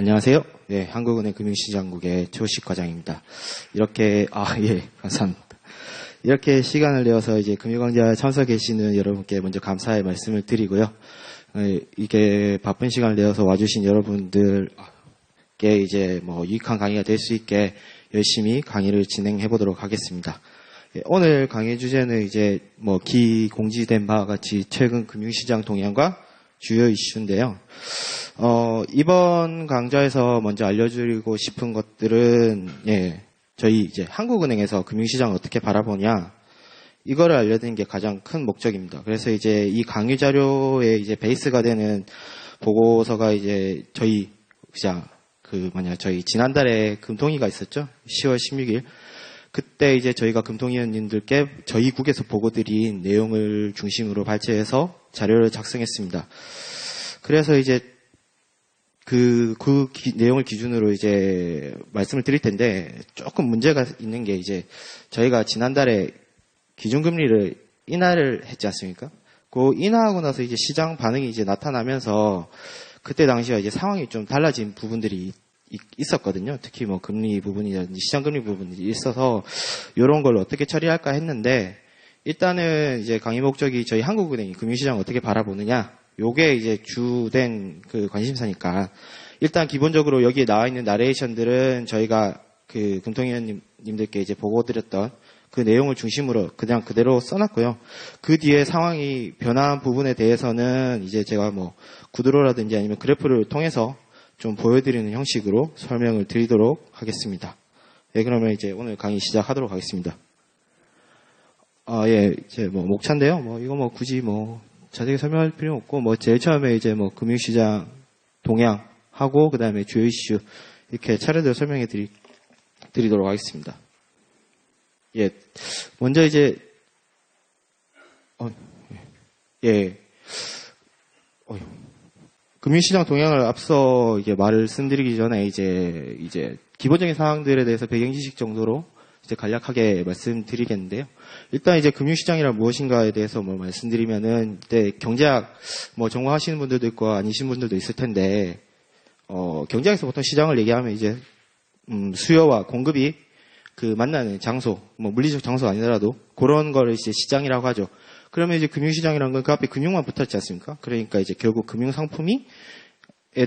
안녕하세요. 네, 한국은행 금융시장국의 조식 과장입니다. 이렇게, 예, 감사합니다. 이렇게 시간을 내어서 이제 금융강좌 참석해 계시는 여러분께 먼저 감사의 말씀을 드리고요. 이게 바쁜 시간을 내어서 와주신 여러분들께 이제 유익한 강의가 될 수 있게 열심히 강의를 진행해 보도록 하겠습니다. 오늘 강의 주제는 이제 기공지된 바와 같이 최근 금융시장 동향과 주요 이슈인데요. 이번 강좌에서 먼저 알려드리고 싶은 것들은, 저희 이제 한국은행에서 금융시장을 어떻게 바라보냐, 이거를 알려드리는 게 가장 큰 목적입니다. 그래서 이제 이 강의 자료의 이제 베이스가 되는 보고서가 이제 저희 지난달에 금통위가 있었죠. 10월 16일. 그때 이제 저희가 금통위원님들께 저희 국에서 보고드린 내용을 중심으로 발췌해서 자료를 작성했습니다. 그래서 이제 내용을 기준으로 이제 말씀을 드릴 텐데, 조금 문제가 있는 게 이제 저희가 지난달에 기준금리를 인하를 했지 않습니까? 그 인하하고 나서 이제 시장 반응이 이제 나타나면서 그때 당시와 이제 상황이 좀 달라진 부분들이 있었거든요. 특히 금리 부분이라든지 시장 금리 부분이 있어서 이런 걸 어떻게 처리할까 했는데, 일단은 이제 강의 목적이 저희 한국은행이 금융시장을 어떻게 바라보느냐, 요게 이제 주된 관심사니까, 일단 기본적으로 여기에 나와 있는 나레이션들은 저희가 금통위원님들께 이제 보고드렸던 그 내용을 중심으로 그냥 그대로 써놨고요. 그 뒤에 상황이 변화한 부분에 대해서는 이제 제가 구도로라든지 아니면 그래프를 통해서 좀 보여드리는 형식으로 설명을 드리도록 하겠습니다. 네, 그러면 이제 오늘 강의 시작하도록 하겠습니다. 이제 목차인데요. 이거 굳이 자세히 설명할 필요 없고, 제일 처음에 이제 금융시장 동향하고, 그 다음에 주요 이슈, 이렇게 차례대로 설명해 드리도록 하겠습니다. 먼저 이제, 금융시장 동향을 앞서 이게 말씀드리기 전에 이제 기본적인 사항들에 대해서 배경 지식 정도로 이제 간략하게 말씀드리겠는데요. 일단 이제 금융시장이란 무엇인가에 대해서 말씀드리면은, 경제학 전공하시는 분들도 있고 아니신 분들도 있을 텐데, 경제학에서 보통 시장을 얘기하면 이제 수요와 공급이 만나는 장소, 물리적 장소가 아니더라도 그런 거를 이제 시장이라고 하죠. 그러면 이제 금융시장이라는 건 그 앞에 금융만 붙었지 않습니까? 그러니까 이제 결국 금융상품에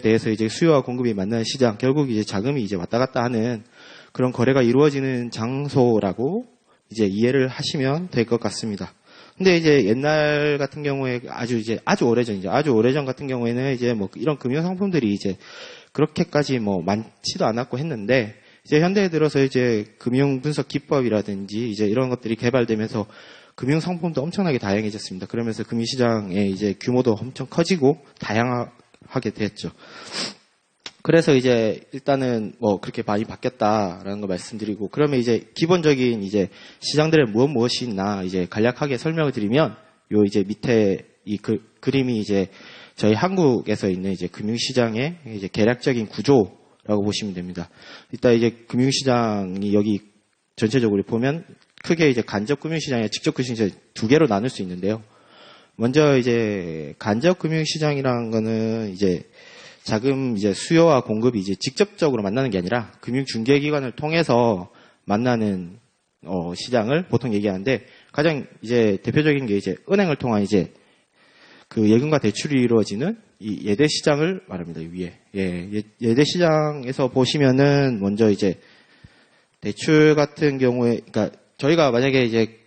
대해서 이제 수요와 공급이 만나는 시장, 결국 이제 자금이 이제 왔다 갔다 하는 그런 거래가 이루어지는 장소라고 이제 이해를 하시면 될 것 같습니다. 근데 이제 옛날 같은 경우에 아주 오래전이죠. 아주 오래전 같은 경우에는 이제 이런 금융상품들이 이제 그렇게까지 많지도 않았고 했는데, 이제 현대에 들어서 이제 금융 분석 기법이라든지 이제 이런 것들이 개발되면서 금융 상품도 엄청나게 다양해졌습니다. 그러면서 금융시장의 이제 규모도 엄청 커지고 다양하게 됐죠. 그래서 이제 일단은 그렇게 많이 바뀌었다라는 거 말씀드리고, 그러면 이제 기본적인 이제 시장들의 무엇이 있나 이제 간략하게 설명을 드리면, 요 이제 밑에 이 그림이 이제 저희 한국에서 있는 이제 금융시장의 이제 개략적인 구조라고 보시면 됩니다. 일단 이제 금융시장이 여기 전체적으로 보면 크게 이제 간접 금융시장이나 직접 금융시장 두 개로 나눌 수 있는데요. 먼저 이제 간접 금융시장이라는 거는 이제 자금 이제 수요와 공급이 이제 직접적으로 만나는 게 아니라 금융 중개기관을 통해서 만나는 시장을 보통 얘기하는데, 가장 이제 대표적인 게 이제 은행을 통한 이제 예금과 대출이 이루어지는 이 예대 시장을 말합니다. 위에 예대 시장에서 보시면은 먼저 이제 대출 같은 경우에, 그러니까 저희가 만약에 이제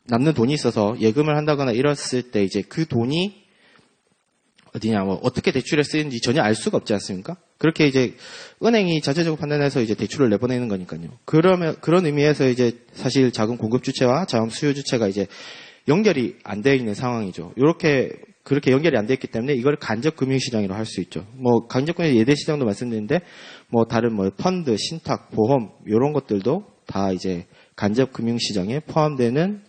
남는 돈이 있어서 예금을 한다거나 이랬을 때 이제 그 돈이 어디냐, 어떻게 대출에 쓰이는지 전혀 알 수가 없지 않습니까? 그렇게 이제 은행이 자체적으로 판단해서 이제 대출을 내보내는 거니까요. 그러면 그런 의미에서 이제 사실 자금 공급 주체와 자금 수요 주체가 이제 연결이 안 되어 있는 상황이죠. 그렇게 연결이 안 되어 있기 때문에 이걸 간접 금융시장이라고 할 수 있죠. 간접 금융 예대 시장도 말씀드렸는데, 다른 펀드, 신탁, 보험 이런 것들도 다 이제 간접 금융시장에 포함되는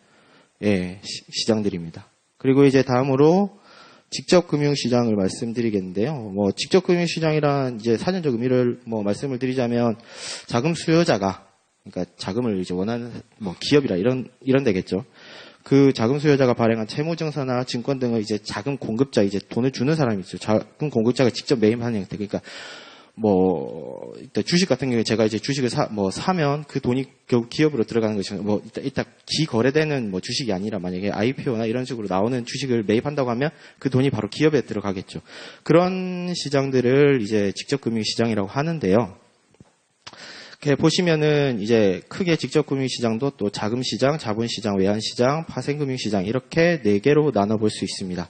시장들입니다. 그리고 이제 다음으로 직접 금융시장을 말씀드리겠는데요. 직접 금융시장이란 이제 사전적 의미를 말씀을 드리자면, 자금 수요자가, 그러니까 자금을 이제 원하는 기업이라 이런 데겠죠. 그 자금 수요자가 발행한 채무증서나 증권 등을 이제 자금 공급자, 이제 돈을 주는 사람이 있어요. 자금 공급자가 직접 매입하는 형태. 그러니까 일단 주식 같은 경우에 제가 이제 주식을 사면 그 돈이 결국 기업으로 들어가는 것이고, 일단 기거래되는 주식이 아니라 만약에 IPO나 이런 식으로 나오는 주식을 매입한다고 하면 그 돈이 바로 기업에 들어가겠죠. 그런 시장들을 이제 직접금융시장이라고 하는데요. 이렇게 보시면은 이제 크게 직접금융시장도 또 자금시장, 자본시장, 외환시장, 파생금융시장 이렇게 4개로 나눠볼 수 있습니다.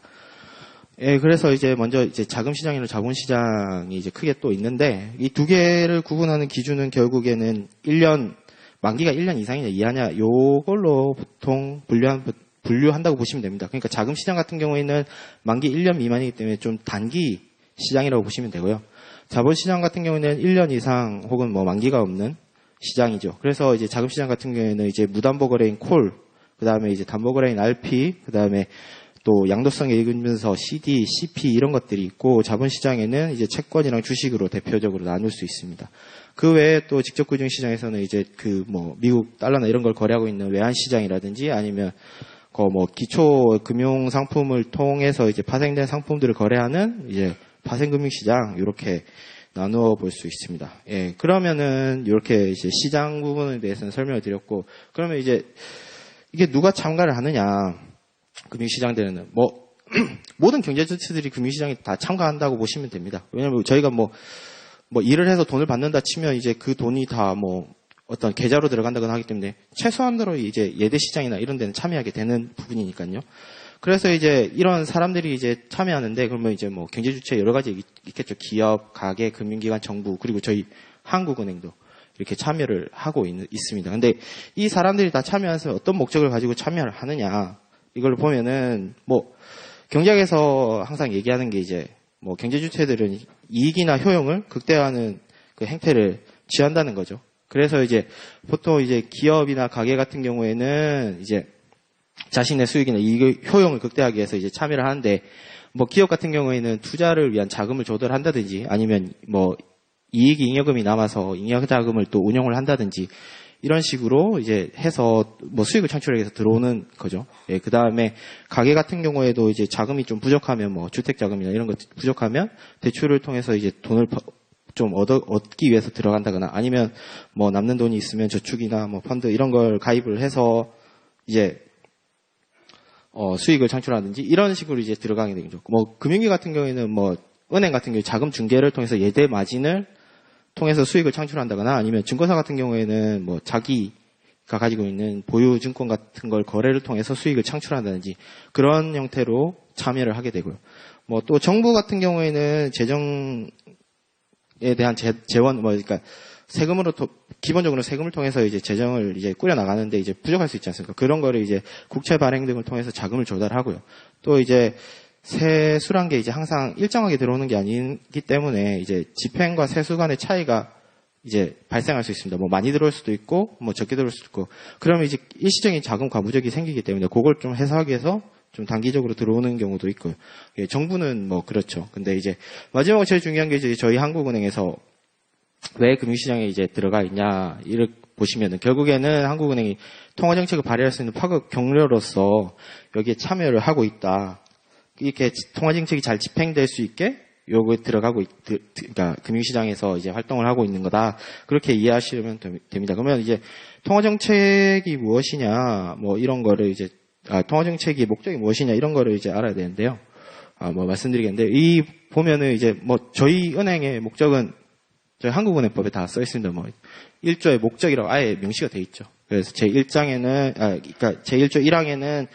예, 그래서 이제 먼저 이제 자금시장이나 자본시장이 이제 크게 또 있는데 이 2개를 구분하는 기준은 결국에는 1년, 만기가 1년 이상이냐 이하냐 요걸로 보통 분류한다고 보시면 됩니다. 그러니까 자금시장 같은 경우에는 만기 1년 미만이기 때문에 좀 단기 시장이라고 보시면 되고요. 자본시장 같은 경우에는 1년 이상 혹은 만기가 없는 시장이죠. 그래서 이제 자금시장 같은 경우에는 이제 무담보거래인 콜, 그 다음에 이제 담보거래인 RP, 그 다음에 또 양도성에 읽으면서 CD, CP 이런 것들이 있고 자본시장에는 이제 채권이랑 주식으로 대표적으로 나눌 수 있습니다. 그 외에 또 직접금융시장에서는 이제 미국 달러나 이런 걸 거래하고 있는 외환시장이라든지 아니면 기초 금융 상품을 통해서 이제 파생된 상품들을 거래하는 이제 파생금융시장 이렇게 나누어 볼 수 있습니다. 예, 그러면은 이렇게 이제 시장 부분에 대해서는 설명을 드렸고, 그러면 이제 이게 누가 참가를 하느냐? 금융시장들은 모든 경제 주체들이 금융시장에 다 참가한다고 보시면 됩니다. 왜냐면 저희가 일을 해서 돈을 받는다 치면 이제 그 돈이 다 어떤 계좌로 들어간다거나 하기 때문에 최소한으로 이제 예대시장이나 이런 데는 참여하게 되는 부분이니까요. 그래서 이제 이런 사람들이 이제 참여하는데 그러면 이제 경제 주체 여러 가지 있겠죠. 기업, 가계, 금융기관, 정부, 그리고 저희 한국은행도 이렇게 참여를 하고 있습니다. 근데 이 사람들이 다 참여해서 어떤 목적을 가지고 참여를 하느냐. 이걸 보면은 경제학에서 항상 얘기하는 게 이제 경제 주체들은 이익이나 효용을 극대화하는 그 행태를 취한다는 거죠. 그래서 이제 보통 이제 기업이나 가게 같은 경우에는 이제 자신의 수익이나 이익 효용을 극대화하기 위해서 이제 참여를 하는데 기업 같은 경우에는 투자를 위한 자금을 조달한다든지 아니면 이익이 잉여금이 남아서 잉여자금을 또 운용을 한다든지 이런 식으로 이제 해서 수익을 창출하기 위해서 들어오는 거죠. 예, 그 다음에 가게 같은 경우에도 이제 자금이 좀 부족하면 주택 자금이나 이런 것 부족하면 대출을 통해서 이제 돈을 좀 얻기 위해서 들어간다거나 아니면 남는 돈이 있으면 저축이나 펀드 이런 걸 가입을 해서 이제 수익을 창출하든지 이런 식으로 이제 들어가게 되죠. 금융기 같은 경우에는 은행 같은 경우 자금 중개를 통해서 예대 마진을 통해서 수익을 창출한다거나 아니면 증권사 같은 경우에는 자기가 가지고 있는 보유 증권 같은 걸 거래를 통해서 수익을 창출한다든지 그런 형태로 참여를 하게 되고요. 또 정부 같은 경우에는 재정에 대한 재원 그러니까 세금으로 기본적으로 세금을 통해서 이제 재정을 이제 꾸려 나가는데 이제 부족할 수 있지 않습니까? 그런 거를 이제 국채 발행 등을 통해서 자금을 조달하고요. 또 이제 세수란 게 이제 항상 일정하게 들어오는 게 아니기 때문에 이제 집행과 세수 간의 차이가 이제 발생할 수 있습니다. 많이 들어올 수도 있고, 적게 들어올 수도 있고, 그러면 이제 일시적인 자금 과부족이 생기기 때문에 그걸 좀 해소하기 위해서 좀 단기적으로 들어오는 경우도 있고요. 예, 정부는 그렇죠. 근데 이제 마지막으로 제일 중요한 게 이제 저희 한국은행에서 왜 금융시장에 이제 들어가 있냐, 이렇게 보시면은 결국에는 한국은행이 통화정책을 발휘할 수 있는 파급 경로로서 여기에 참여를 하고 있다. 이렇게 통화정책이 잘 집행될 수 있게 요거 그러니까 금융시장에서 이제 활동을 하고 있는 거다. 그렇게 이해하시면 됩니다. 그러면 이제 통화정책이 무엇이냐, 이런 거를 이제, 통화정책의 목적이 무엇이냐, 이런 거를 이제 알아야 되는데요. 말씀드리겠는데, 보면은 이제 저희 은행의 목적은 저희 한국은행법에 다 써 있습니다. 1조의 목적이라고 아예 명시가 돼 있죠. 그래서 그러니까 제1조 1항에는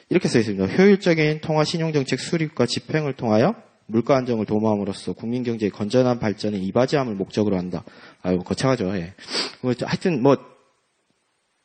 이렇게 써 있습니다. 효율적인 통화 신용정책 수립과 집행을 통하여 물가 안정을 도모함으로써 국민 경제의 건전한 발전에 이바지함을 목적으로 한다. 거창하죠. 예. 하여튼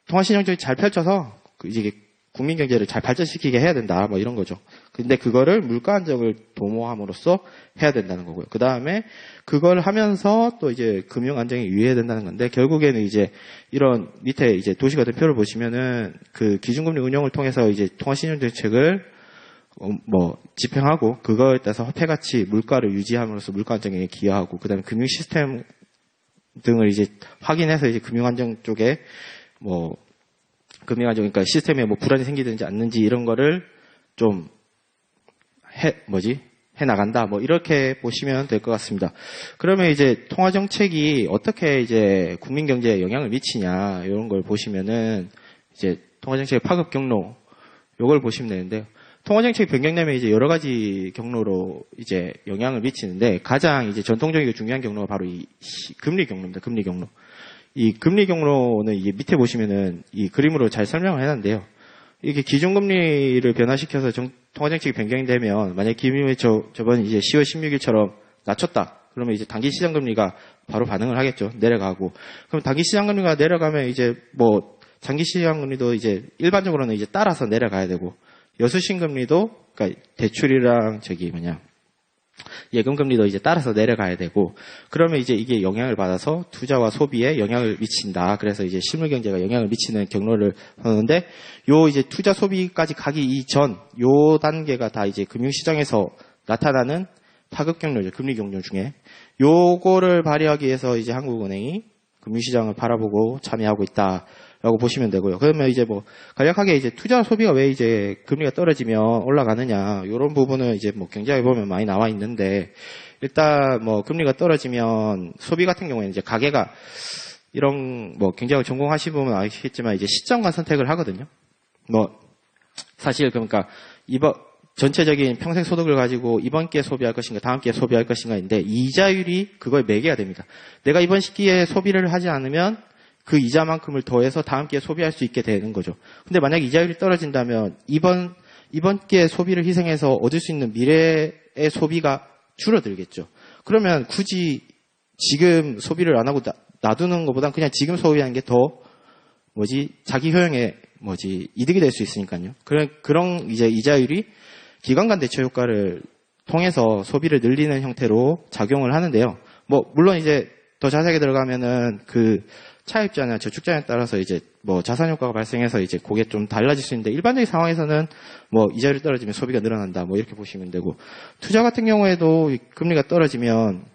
통화 신용정책 잘 펼쳐서 이제 국민 경제를 잘 발전시키게 해야 된다. 이런 거죠. 근데 그거를 물가 안정을 도모함으로써 해야 된다는 거고요. 그 다음에 그걸 하면서 또 이제 금융 안정에 유의해야 된다는 건데 결국에는 이제 이런 밑에 이제 도시가 대표를 보시면은 그 기준금리 운용을 통해서 이제 통화신용정책을 집행하고 그거에 따라서 화폐가치 물가를 유지함으로써 물가 안정에 기여하고 그다음에 금융 시스템 등을 이제 확인해서 이제 금융 안정 쪽에 금리가 그러니까 시스템에 뭐 불안이 생기든지 않는지 이런 거를 좀 해 나간다. 뭐 이렇게 보시면 될 것 같습니다. 그러면 이제 통화 정책이 어떻게 이제 국민 경제에 영향을 미치냐 이런 걸 보시면은 이제 통화 정책의 파급 경로 요걸 보시면 되는데요. 통화 정책 변경되면 이제 여러 가지 경로로 이제 영향을 미치는데 가장 이제 전통적이고 중요한 경로가 바로 이 금리 경로입니다. 금리 경로. 이 금리 경로는 이게 밑에 보시면은 이 그림으로 잘 설명을 해놨는데요. 이게 기준금리를 변화시켜서 통화정책이 변경되면 만약 기준금리 저번 이제 10월 16일처럼 낮췄다. 그러면 이제 단기 시장금리가 바로 반응을 하겠죠. 내려가고. 그럼 단기 시장금리가 내려가면 이제 뭐 장기 시장금리도 이제 일반적으로는 이제 따라서 내려가야 되고 여수신금리도 그러니까 대출이랑 예금금리도 이제 따라서 내려가야 되고, 그러면 이제 이게 영향을 받아서 투자와 소비에 영향을 미친다. 그래서 이제 실물경제가 영향을 미치는 경로를 하는데, 요 이제 투자 소비까지 가기 이전, 요 단계가 다 이제 금융시장에서 나타나는 파급 경로죠. 금리 경로 중에. 요거를 발휘하기 위해서 이제 한국은행이 금융시장을 바라보고 참여하고 있다라고 보시면 되고요. 그러면 이제 뭐 간략하게 이제 투자 소비가 왜 이제 금리가 떨어지면 올라가느냐 이런 부분은 이제 뭐 경제학에 보면 많이 나와 있는데, 일단 뭐 금리가 떨어지면 소비 같은 경우에는 이제 가게가 이런 뭐 경제학을 전공하신 분은 아시겠지만 이제 시점과 선택을 하거든요. 뭐 사실 그러니까 전체적인 평생 소득을 가지고 이번 기회에 소비할 것인가 다음 기회에 소비할 것인가인데 이자율이 그거에 매개가 됩니다. 내가 이번 시기에 소비를 하지 않으면 그 이자만큼을 더해서 다음 기회에 소비할 수 있게 되는 거죠. 근데 만약에 이자율이 떨어진다면 이번 기회에 소비를 희생해서 얻을 수 있는 미래의 소비가 줄어들겠죠. 그러면 굳이 지금 소비를 안 하고 놔두는 것보단 그냥 지금 소비하는 게 더 자기 효용에 이득이 될 수 있으니까요. 그런 이제 이자율이 기간 대처 효과를 통해서 소비를 늘리는 형태로 작용을 하는데요. 뭐 물론 이제 더 자세하게 들어가면은 그 차입자나 저축자에 따라서 이제 뭐 자산 효과가 발생해서 이제 그게 좀 달라질 수 있는데, 일반적인 상황에서는 뭐 이자율이 떨어지면 소비가 늘어난다 뭐 이렇게 보시면 되고, 투자 같은 경우에도 금리가 떨어지면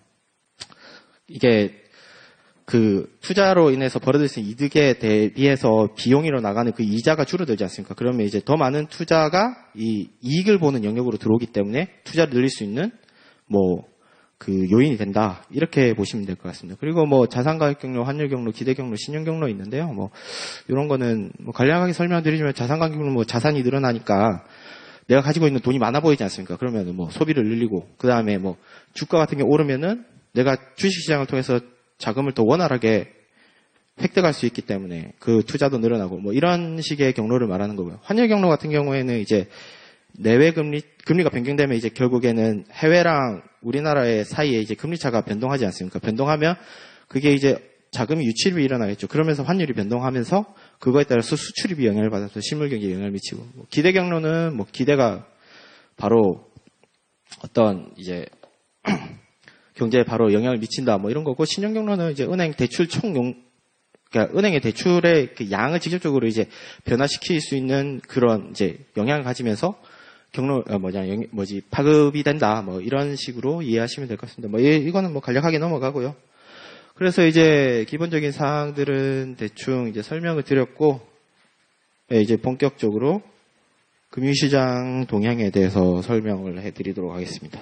이게 그 투자로 인해서 벌어들 수 있는 이득에 대비해서 비용으로 나가는 그 이자가 줄어들지 않습니까? 그러면 이제 더 많은 투자가 이 이익을 보는 영역으로 들어오기 때문에 투자를 늘릴 수 있는 그 요인이 된다. 이렇게 보시면 될 것 같습니다. 그리고 뭐 자산 가격 경로, 환율 경로, 기대 경로, 신용 경로 있는데요. 뭐 이런 거는 뭐 간략하게 설명드리자면 자산 가격 경로 뭐 자산이 늘어나니까 내가 가지고 있는 돈이 많아 보이지 않습니까? 그러면 뭐 소비를 늘리고, 그다음에 뭐 주가 같은 게 오르면은 내가 주식 시장을 통해서 자금을 더 원활하게 획득할 수 있기 때문에 그 투자도 늘어나고 뭐 이런 식의 경로를 말하는 거고요. 환율 경로 같은 경우에는 이제 내외 금리가 변경되면 이제 결국에는 해외랑 우리나라의 사이에 이제 금리 차가 변동하지 않습니까? 변동하면 그게 이제 자금이 유출입이 일어나겠죠. 그러면서 환율이 변동하면서 그거에 따라서 수출입이 영향을 받아서 실물 경제에 영향을 미치고, 뭐 기대 경로는 뭐 기대가 바로 어떤 이제 경제에 바로 영향을 미친다 뭐 이런 거고, 신용 경로는 이제 은행 대출 그러니까 은행의 대출의 그 양을 직접적으로 이제 변화시킬 수 있는 그런 이제 영향을 가지면서 파급이 된다 뭐 이런 식으로 이해하시면 될 것 같습니다. 뭐 이거는 뭐 간략하게 넘어가고요. 그래서 이제 기본적인 사항들은 대충 이제 설명을 드렸고, 이제 본격적으로 금융시장 동향에 대해서 설명을 해드리도록 하겠습니다.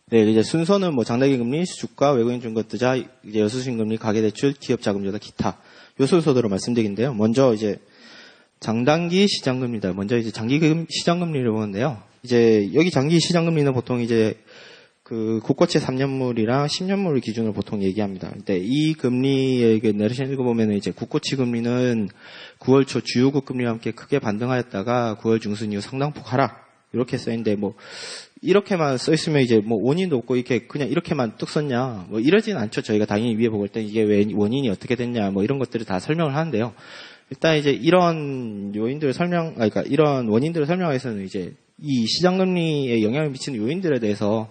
네, 이제 순서는 뭐 장단기 금리, 주가, 외국인 중개투자, 이제 여수신금리, 가계대출, 기업자금조달, 기타 요 순서대로 말씀드리는데요. 먼저 이제 장단기 시장금리다. 먼저 이제 장기 시장금리를 보는데요. 이제 여기 장기 시장금리는 보통 이제 그 국고채 3년물이랑 10년물을 기준으로 보통 얘기합니다. 근데 이 금리의 내레이션 읽어보면 이제 국고채 금리는 9월 초 주요국 금리와 함께 크게 반등하였다가 9월 중순 이후 상당폭 하락 이렇게 써있는데, 뭐 이렇게만 써있으면 이제 뭐 원인도 없고 이렇게 그냥 이렇게만 뚝 썼냐 뭐 이러진 않죠. 저희가 당연히 위에 보고 올 때 이게 왜 원인이 어떻게 됐냐 뭐 이런 것들을 다 설명을 하는데요. 일단 이제 이런 요인들을 그러니까 이런 원인들을 설명하기 위해서는 이제 이 시장금리에 영향을 미치는 요인들에 대해서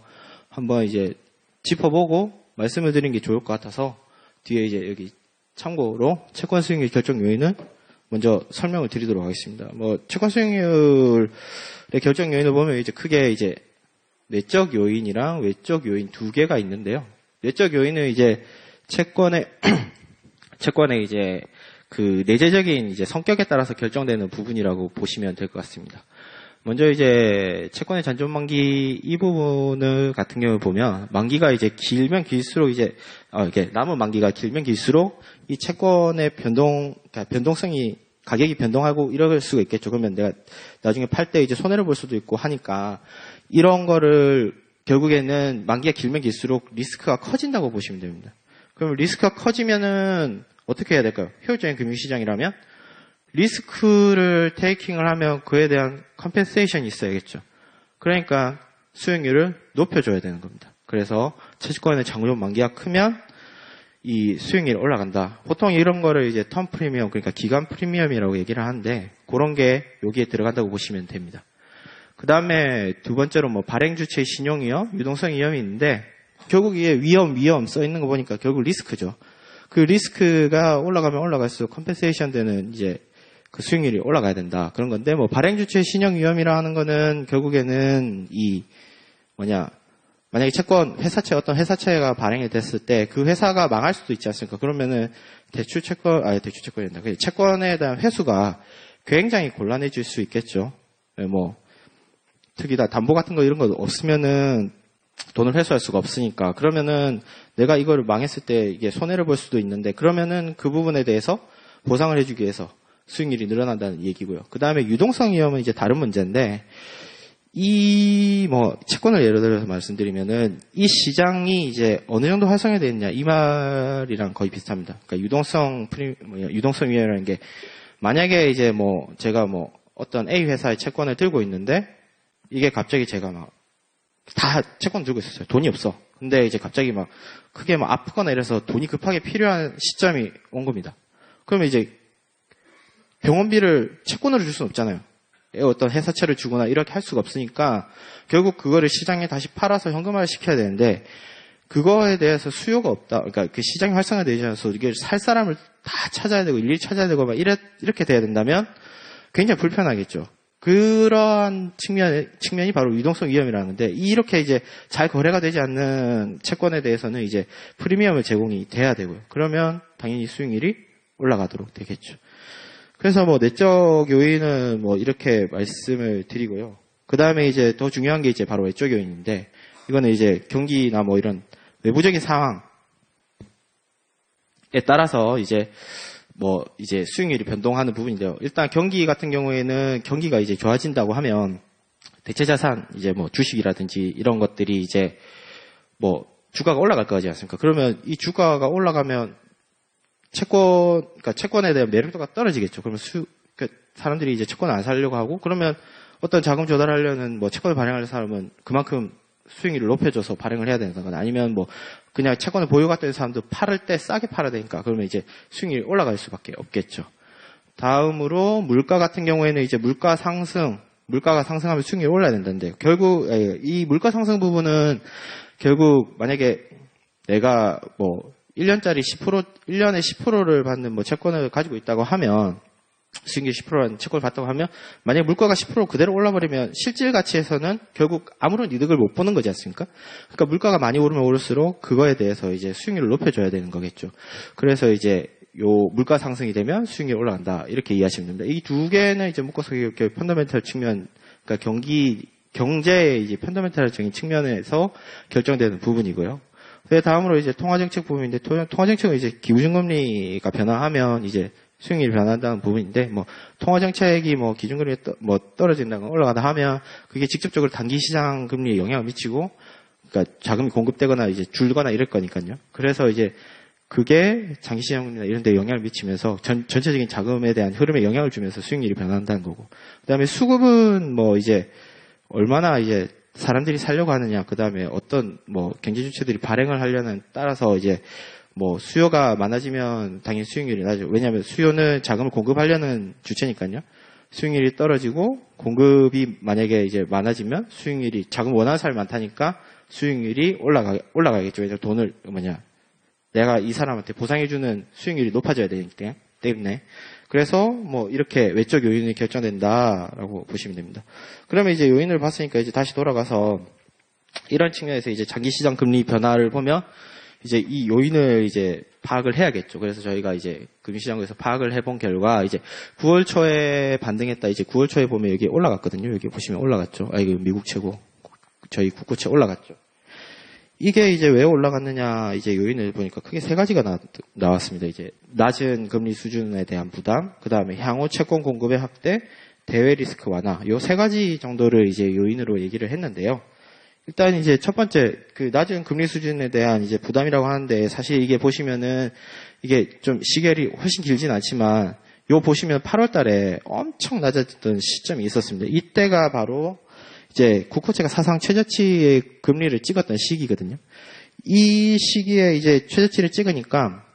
한번 이제 짚어보고 말씀을 드리는 게 좋을 것 같아서 뒤에 이제 여기 참고로 채권 수익률 결정 요인은 먼저 설명을 드리도록 하겠습니다. 뭐 채권 수익률의 결정 요인을 보면 이제 크게 이제 내적 요인이랑 외적 요인 두 개가 있는데요. 내적 요인은 이제 채권의 이제 그 내재적인 이제 성격에 따라서 결정되는 부분이라고 보시면 될 것 같습니다. 먼저 이제 채권의 잔존 만기 이 부분을 같은 경우 보면 만기가 이제 길면 길수록 이제 이게 남은 만기가 길면 길수록 이 채권의 그러니까 변동성이 가격이 변동하고 이럴 수가 있겠죠. 그러면 내가 나중에 팔 때 이제 손해를 볼 수도 있고 하니까 이런 거를 결국에는 만기가 길면 길수록 리스크가 커진다고 보시면 됩니다. 그럼 리스크가 커지면은 어떻게 해야 될까요? 효율적인 금융시장이라면 리스크를 테이킹을 하면 그에 대한 컴펜세이션이 있어야겠죠. 그러니까 수익률을 높여줘야 되는 겁니다. 그래서 채권의 잔존 만기가 크면 이 수익률이 올라간다. 보통 이런 거를 이제 텀 프리미엄, 그러니까 기간 프리미엄이라고 얘기를 하는데 그런 게 여기에 들어간다고 보시면 됩니다. 그 다음에 두 번째로 뭐 발행주체의 신용위험, 유동성 위험이 있는데 결국 이게 위험 써 있는 거 보니까 결국 리스크죠. 그 리스크가 올라가면 올라갈수록 컴펜세이션 되는 이제 그 수익률이 올라가야 된다. 그런 건데 뭐 발행주체의 신용 위험이라 하는 거는 결국에는 만약에 채권 어떤 회사채가 발행이 됐을 때 그 회사가 망할 수도 있지 않습니까? 그러면은 대출채권이란다. 채권에 대한 회수가 굉장히 곤란해질 수 있겠죠. 뭐 특히나 담보 같은 거 이런 거 없으면은 돈을 회수할 수가 없으니까 그러면은 내가 이걸 망했을 때 이게 손해를 볼 수도 있는데 그러면은 그 부분에 대해서 보상을 해주기 위해서 수익률이 늘어난다는 얘기고요. 그 다음에 유동성 위험은 이제 다른 문제인데 채권을 예를 들어서 말씀드리면은 이 시장이 이제 어느 정도 활성화되어 있냐 이 말이랑 거의 비슷합니다. 그러니까 유동성 위험이라는 게 만약에 이제 제가 어떤 A 회사의 채권을 들고 있는데 이게 갑자기 제가 다 채권 들고 있었어요. 돈이 없어. 근데 이제 갑자기 크게 아프거나 이래서 돈이 급하게 필요한 시점이 온 겁니다. 그러면 이제 병원비를 채권으로 줄 수는 없잖아요. 어떤 회사채를 주거나 이렇게 할 수가 없으니까 결국 그거를 시장에 다시 팔아서 현금화를 시켜야 되는데 그거에 대해서 수요가 없다. 그러니까 그 시장이 활성화되지 않아서 이게 살 사람을 다 찾아야 되고 일일이 찾아야 되고 이렇게 돼야 된다면 굉장히 불편하겠죠. 그러한 측면이 바로 유동성 위험이라는 건데 이렇게 이제 잘 거래가 되지 않는 채권에 대해서는 이제 프리미엄을 제공이 돼야 되고요. 그러면 당연히 수익률이 올라가도록 되겠죠. 그래서 내적 요인은 이렇게 말씀을 드리고요. 그 다음에 이제 더 중요한 게 이제 바로 외적 요인인데 이거는 이제 경기나 이런 외부적인 상황에 따라서 이제 수익률이 변동하는 부분인데요. 일단 경기 같은 경우에는 경기가 이제 좋아진다고 하면 대체 자산 이제 주식이라든지 이런 것들이 이제 주가가 올라갈 거지 않습니까? 그러면 이 주가가 올라가면 채권에 대한 매력도가 떨어지겠죠. 그러면 사람들이 이제 채권을 안 사려고 하고 그러면 어떤 자금 조달하려는 채권을 발행할 사람은 그만큼 수익률을 높여줘서 발행을 해야 되는 거나 아니면 그냥 채권을 보유했던 사람도 팔을 때 싸게 팔아야 되니까 그러면 이제 수익률이 올라갈 수밖에 없겠죠. 다음으로 물가 같은 경우에는 이제 물가가 상승하면 수익률이 올라야 된다는데 결국 이 물가 상승 부분은 결국 만약에 내가 1년짜리 1년에 10%를 받는 채권을 가지고 있다고 하면, 수익률 10%라는 채권을 받다고 하면, 만약에 물가가 10% 그대로 올라버리면 실질 가치에서는 결국 아무런 이득을 못 보는 거지 않습니까? 그러니까 물가가 많이 오르면 오를수록 그거에 대해서 이제 수익률을 높여줘야 되는 거겠죠. 그래서 이제 물가 상승이 되면 수익률이 올라간다. 이렇게 이해하시면 됩니다. 이 두 개는 이제 묶어서 이렇게 펀더멘탈 측면, 그러니까 경제의 이제 펀더멘탈적인 측면에서 결정되는 부분이고요. 다음으로 이제 통화정책 부분인데, 통화정책은 이제 기준금리가 변화하면 이제 수익률이 변한다는 부분인데, 통화정책이 기준금리가 떨어진다거나 올라가다 하면 그게 직접적으로 단기 시장 금리에 영향을 미치고, 그러니까 자금이 공급되거나 이제 줄거나 이럴 거니까요. 그래서 이제 그게 장기 시장 금리나 이런 데 영향을 미치면서 전체적인 자금에 대한 흐름에 영향을 주면서 수익률이 변한다는 거고. 그 다음에 수급은 이제 얼마나 이제 사람들이 살려고 하느냐, 그 다음에 어떤 경제 주체들이 발행을 하려는 따라서 이제 수요가 많아지면 당연히 수익률이 낮아요. 왜냐하면 수요는 자금을 공급하려는 주체니까요. 수익률이 떨어지고 공급이 만약에 이제 많아지면 수익률이 자금 원하는 사람이 많다니까 수익률이 올라가겠죠. 왜냐하면 돈을 내가 이 사람한테 보상해주는 수익률이 높아져야 되기 때문에. 그래서 이렇게 외적 요인이 결정된다라고 보시면 됩니다. 그러면 이제 요인을 봤으니까 이제 다시 돌아가서 이런 측면에서 이제 장기 시장 금리 변화를 보면 이제 이 요인을 이제 파악을 해야겠죠. 그래서 저희가 이제 금융시장에서 파악을 해본 결과 이제 9월 초에 반등했다. 이제 9월 초에 보면 여기 올라갔거든요. 여기 보시면 올라갔죠. 이거 미국 최고, 저희 국고채 올라갔죠. 이게 이제 왜 올라갔느냐, 이제 요인을 보니까 크게 세 가지가 나왔습니다. 이제 낮은 금리 수준에 대한 부담, 그 다음에 향후 채권 공급의 확대, 대외 리스크 완화, 요 세 가지 정도를 이제 요인으로 얘기를 했는데요. 일단 이제 첫 번째, 그 낮은 금리 수준에 대한 이제 부담이라고 하는데, 사실 이게 보시면은 이게 좀 시계열이 훨씬 길진 않지만, 요 보시면 8월 달에 엄청 낮았던 시점이 있었습니다. 이때가 바로 이제 국고채가 사상 최저치의 금리를 찍었던 시기거든요. 이 시기에 이제 최저치를 찍으니까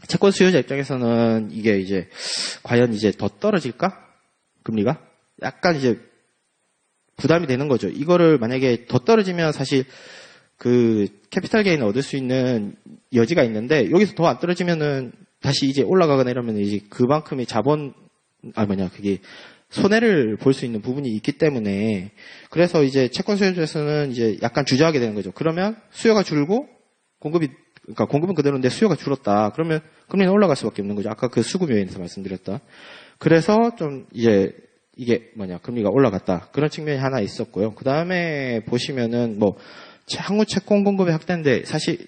채권 수요자 입장에서는 이게 이제 과연 이제 더 떨어질까? 금리가? 약간 이제 부담이 되는 거죠. 이거를 만약에 더 떨어지면 사실 그 캐피탈 게인을 얻을 수 있는 여지가 있는데, 여기서 더 안 떨어지면은 다시 이제 올라가거나 이러면 이제 그만큼의 그게 손해를 볼 수 있는 부분이 있기 때문에, 그래서 이제 채권 수요자에서는 이제 약간 주저하게 되는 거죠. 그러면 수요가 줄고 그러니까 공급은 그대로인데 수요가 줄었다. 그러면 금리는 올라갈 수밖에 없는 거죠. 아까 그 수급 요인에서 말씀드렸다. 그래서 좀 이제 이게 금리가 올라갔다. 그런 측면이 하나 있었고요. 그 다음에 보시면은 향후 채권 공급의 확대인데, 사실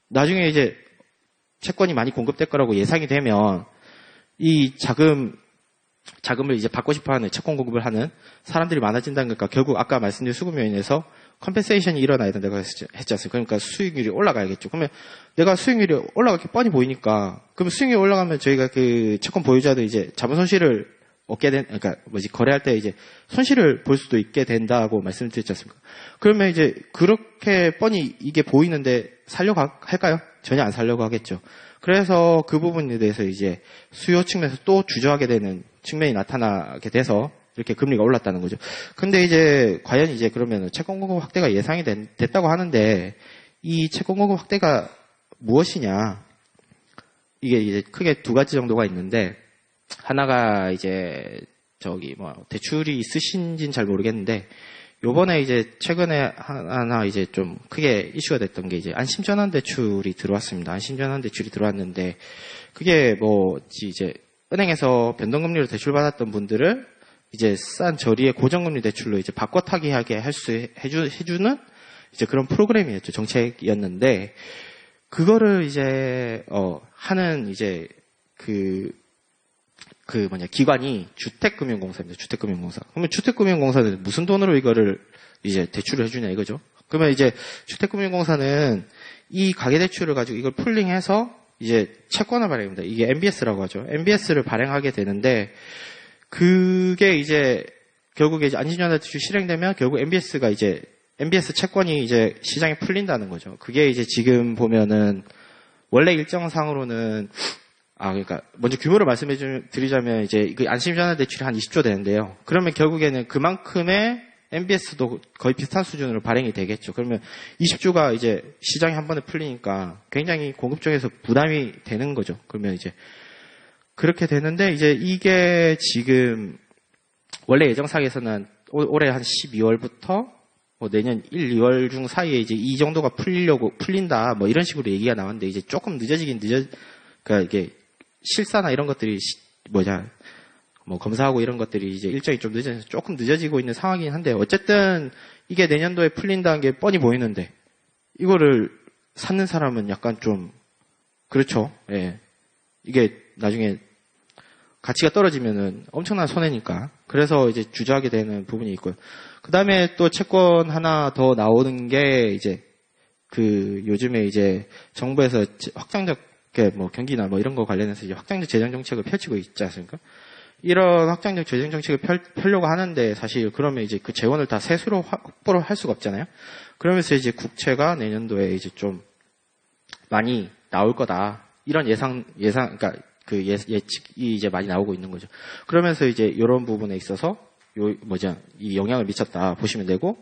나중에 이제 채권이 많이 공급될 거라고 예상이 되면 이 자금을 이제 받고 싶어 하는, 채권 공급을 하는 사람들이 많아진다는 거니까 결국 아까 말씀드린 수급 요인에서 컴펜세이션이 일어나야 된다고 했지 않습니까? 그러니까 수익률이 올라가야겠죠. 그러면 내가 수익률이 올라갈 게 뻔히 보이니까, 그러면 수익률이 올라가면 저희가 그 채권 보유자들 이제 자본 손실을 거래할 때 이제 손실을 볼 수도 있게 된다고 말씀드렸지 않습니까? 그러면 이제 그렇게 뻔히 이게 보이는데 살려고 할까요? 전혀 안 살려고 하겠죠. 그래서 그 부분에 대해서 이제 수요 측면에서 또 주저하게 되는 측면이 나타나게 돼서 이렇게 금리가 올랐다는 거죠. 근데 이제 과연 이제 그러면 채권 공급 확대가 예상이 됐다고 하는데, 이 채권 공급 확대가 무엇이냐? 이게 이제 크게 두 가지 정도가 있는데, 하나가 이제 대출이 있으신지는 잘 모르겠는데, 요번에 이제 최근에 하나 이제 좀 크게 이슈가 됐던 게 이제 안심전환 대출이 들어왔습니다. 안심전환 대출이 들어왔는데, 그게 이제 은행에서 변동금리로 대출 받았던 분들을 이제 싼 저리의 고정금리 대출로 이제 바꿔 타기하게 해주는 이제 그런 프로그램이었죠. 정책이었는데, 그거를 이제 하는 이제 기관이 주택금융공사입니다. 주택금융공사. 그러면 주택금융공사는 무슨 돈으로 이거를 이제 대출을 해주냐 이거죠. 그러면 이제 주택금융공사는 이 가계대출을 가지고 이걸 풀링해서 이제 채권을 발행합니다. 이게 MBS라고 하죠. MBS를 발행하게 되는데, 그게 이제 결국에 이제 안심전환 대출 실행되면 결국 MBS 채권이 이제 시장에 풀린다는 거죠. 그게 이제 지금 보면은 원래 일정상으로는 그러니까 먼저 규모를 말씀해 드리자면 이제 그 안심전환 대출이 한 20조 되는데요. 그러면 결국에는 그만큼의 MBS도 거의 비슷한 수준으로 발행이 되겠죠. 그러면 20조가 이제 시장이 한 번에 풀리니까 굉장히 공급 쪽에서 부담이 되는 거죠. 그러면 이제 그렇게 되는데, 이제 이게 지금 원래 예정상에서는 올해 한 12월부터 내년 1, 2월 중 사이에 이제 이 정도가 풀린다 이런 식으로 얘기가 나왔는데, 이제 조금 그러니까 이게 실사나 이런 것들이 검사하고 이런 것들이 이제 일정이 좀 조금 늦어지고 있는 상황이긴 한데, 어쨌든 이게 내년도에 풀린다는 게 뻔히 보이는데, 이거를 사는 사람은 약간 좀 그렇죠. 예. 이게 나중에 가치가 떨어지면은 엄청난 손해니까. 그래서 이제 주저하게 되는 부분이 있고요. 그 다음에 또 채권 하나 더 나오는 게 이제 요즘에 이제 정부에서 확장적 경기나 이런 거 관련해서 이제 확장적 재정 정책을 펼치고 있지 않습니까? 이런 확장적 재정 정책을 펴려고 하는데, 사실 그러면 이제 그 재원을 다 세수로 확보를 할 수가 없잖아요. 그러면서 이제 국채가 내년도에 이제 좀 많이 나올 거다. 이런 그러니까 그 예측이 이제 많이 나오고 있는 거죠. 그러면서 이제 이런 부분에 있어서 이 영향을 미쳤다 보시면 되고,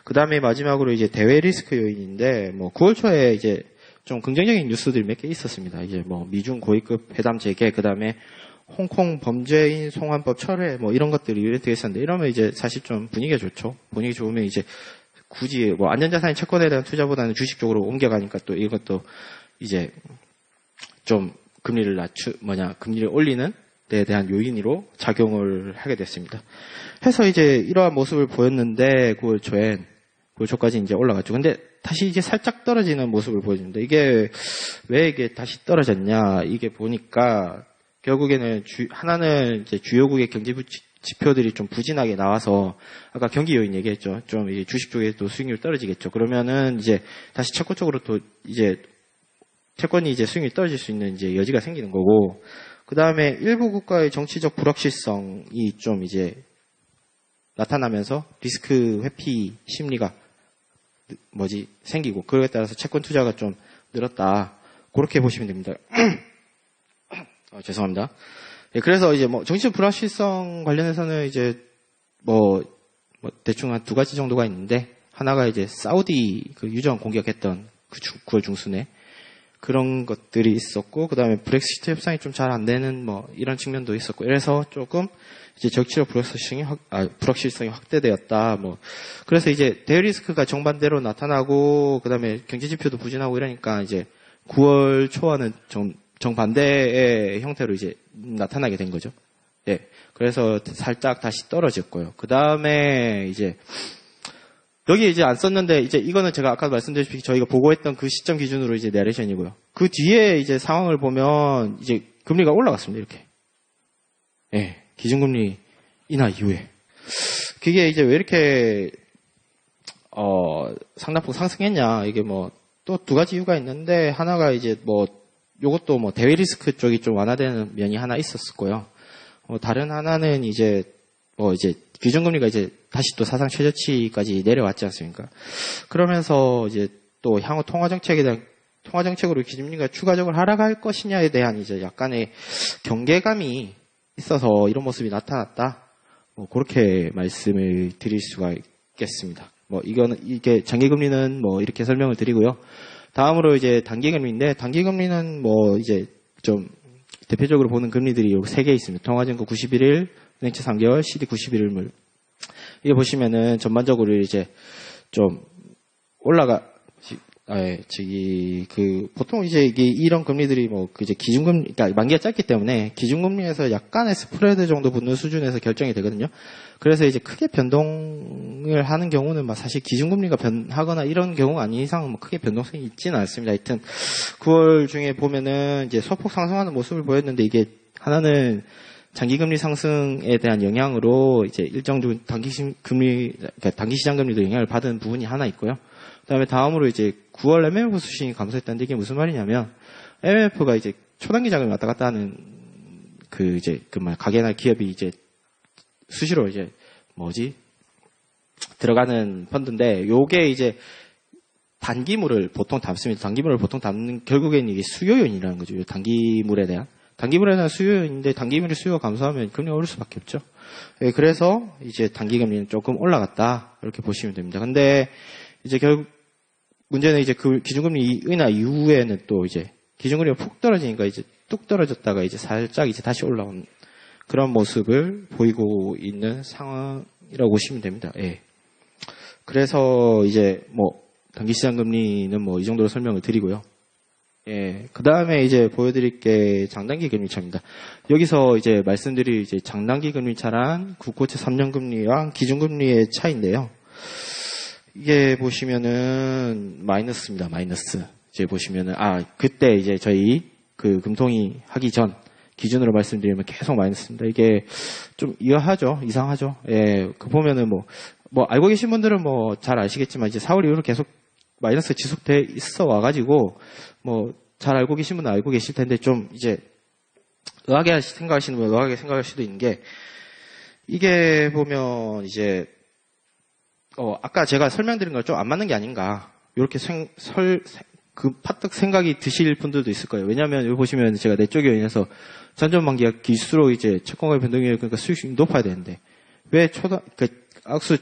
그 다음에 마지막으로 이제 대외 리스크 요인인데, 9월 초에 이제 좀 긍정적인 뉴스들이 몇 개 있었습니다. 이제 미중 고위급 회담 재개, 그 다음에 홍콩 범죄인 송환법 철회, 이런 것들이 유래되어 있었는데, 이러면 이제 사실 좀 분위기가 좋죠. 분위기 좋으면 이제 굳이 뭐 안전자산인 채권에 대한 투자보다는 주식 쪽으로 옮겨가니까 또 이것도 이제 좀 금리를 금리를 올리는 데 대한 요인으로 작용을 하게 됐습니다. 해서 이제 이러한 모습을 보였는데 9월 초까지 이제 올라갔죠. 근데 다시 이제 살짝 떨어지는 모습을 보여줍니다. 이게 왜 이게 다시 떨어졌냐? 이게 보니까 결국에는 하나는 이제 주요국의 경제 지표들이 좀 부진하게 나와서 아까 경기 요인 얘기했죠. 좀 이 주식 쪽에도 수익률 떨어지겠죠. 그러면은 이제 다시 채권 쪽으로 또 이제 채권이 이제 수익률이 떨어질 수 있는 이제 여지가 생기는 거고, 그 다음에 일부 국가의 정치적 불확실성이 좀 이제 나타나면서 리스크 회피 심리가 생기고, 그에 따라서 채권 투자가 좀 늘었다. 그렇게 보시면 됩니다. 죄송합니다. 예, 그래서 이제 뭐 정치적 불확실성 관련해서는 이제 대충 한 두 가지 정도가 있는데, 하나가 이제 사우디 그 유전 공격했던 그 9월 중순에 그런 것들이 있었고, 그 다음에 브렉시트 협상이 좀 잘 안 되는 이런 측면도 있었고, 이래서 조금 이제 정치적 불확실성이 확대되었다. 그래서 이제 대외 리스크가 정반대로 나타나고, 그 다음에 경제 지표도 부진하고 이러니까 이제 9월 초와는 정반대의 형태로 이제 나타나게 된 거죠. 예. 그래서 살짝 다시 떨어졌고요. 그 다음에 이제 여기 이제 안 썼는데, 이제 이거는 제가 아까 말씀드렸듯이 저희가 보고했던 그 시점 기준으로 이제 내레이션이고요. 그 뒤에 이제 상황을 보면 이제 금리가 올라갔습니다. 이렇게. 예. 기준금리 인하 이후에. 그게 이제 왜 이렇게, 상당폭 상승했냐. 이게 또 두 가지 이유가 있는데, 하나가 이제 요것도 대외 리스크 쪽이 좀 완화되는 면이 하나 있었고요. 다른 하나는 이제 기준금리가 이제 다시 또 사상 최저치까지 내려왔지 않습니까? 그러면서 이제 또 향후 통화정책으로 기준금리가 추가적으로 하락할 것이냐에 대한 이제 약간의 경계감이 있어서 이런 모습이 나타났다. 그렇게 말씀을 드릴 수가 있겠습니다. 이게 장기금리는 이렇게 설명을 드리고요. 다음으로 이제 단기금리인데, 단기금리는 이제 좀 대표적으로 보는 금리들이 여기 3개 있습니다. 통화증권 91일, 은행채 3개월, CD 91일물. 이게 보시면은 전반적으로 이제 좀 보통 이제 이런 금리들이 이제 기준금리, 그러니까 만기가 짧기 때문에 기준금리에서 약간의 스프레드 정도 붙는 수준에서 결정이 되거든요. 그래서 이제 크게 변동을 하는 경우는 사실 기준금리가 변하거나 이런 경우가 아닌 이상 크게 변동성이 있지는 않습니다. 하여튼 9월 중에 보면은 이제 소폭 상승하는 모습을 보였는데, 이게 하나는 장기금리 상승에 대한 영향으로 이제 일정 그러니까 단기 시장 금리도 영향을 받은 부분이 하나 있고요. 그다음에 다음으로 이제 9월 MMF 수신이 감소했다는데, 이게 무슨 말이냐면 MMF가 이제 초단기 자금이 왔다 갔다 하는 가게나 기업이 이제 수시로 이제 들어가는 펀드인데, 요게 이제 단기물을 보통 담습니다. 단기물을 보통 담는 결국에는 이게 수요요인이라는 거죠. 단기물에 대한 수요인데, 단기물의 수요가 감소하면 금리가 오를 수밖에 없죠. 예, 그래서 이제 단기금리는 조금 올라갔다. 이렇게 보시면 됩니다. 근데 이제 결국 문제는 이제 그 기준금리 인하 이후에는 또 이제 기준금리가 푹 떨어지니까 이제 뚝 떨어졌다가 이제 살짝 이제 다시 올라온 그런 모습을 보이고 있는 상황이라고 보시면 됩니다. 예. 그래서 이제 단기 시장 금리는 이 정도로 설명을 드리고요. 예. 그 다음에 이제 보여드릴 게 장단기 금리차입니다. 여기서 이제 말씀드릴 이제 장단기 금리차란 국고채 3년 금리와 기준금리의 차이인데요. 이게 보시면은 마이너스입니다. 마이너스. 이제 보시면은 그때 이제 저희 금통위 하기 전 기준으로 말씀드리면 계속 마이너스입니다. 이게 좀 이상하죠. 예. 보면은 알고 계신 분들은 잘 아시겠지만, 이제 4월 이후로 계속 마이너스 지속돼 있어 와가지고 잘 알고 계신 분은 알고 계실 텐데, 좀 이제 의아하게 생각하시는 분은 의아하게 생각할 수도 있는 게, 이게 보면 이제 아까 제가 설명드린 걸 좀 안 맞는 게 아닌가, 이렇게 파뜩 생각이 드실 분들도 있을 거예요. 왜냐하면 여기 보시면 제가 내적 요인에서 잔존만기가 길수록 이제 채권가의 변동률, 그러니까 수익률이 높아야 되는데, 왜 악수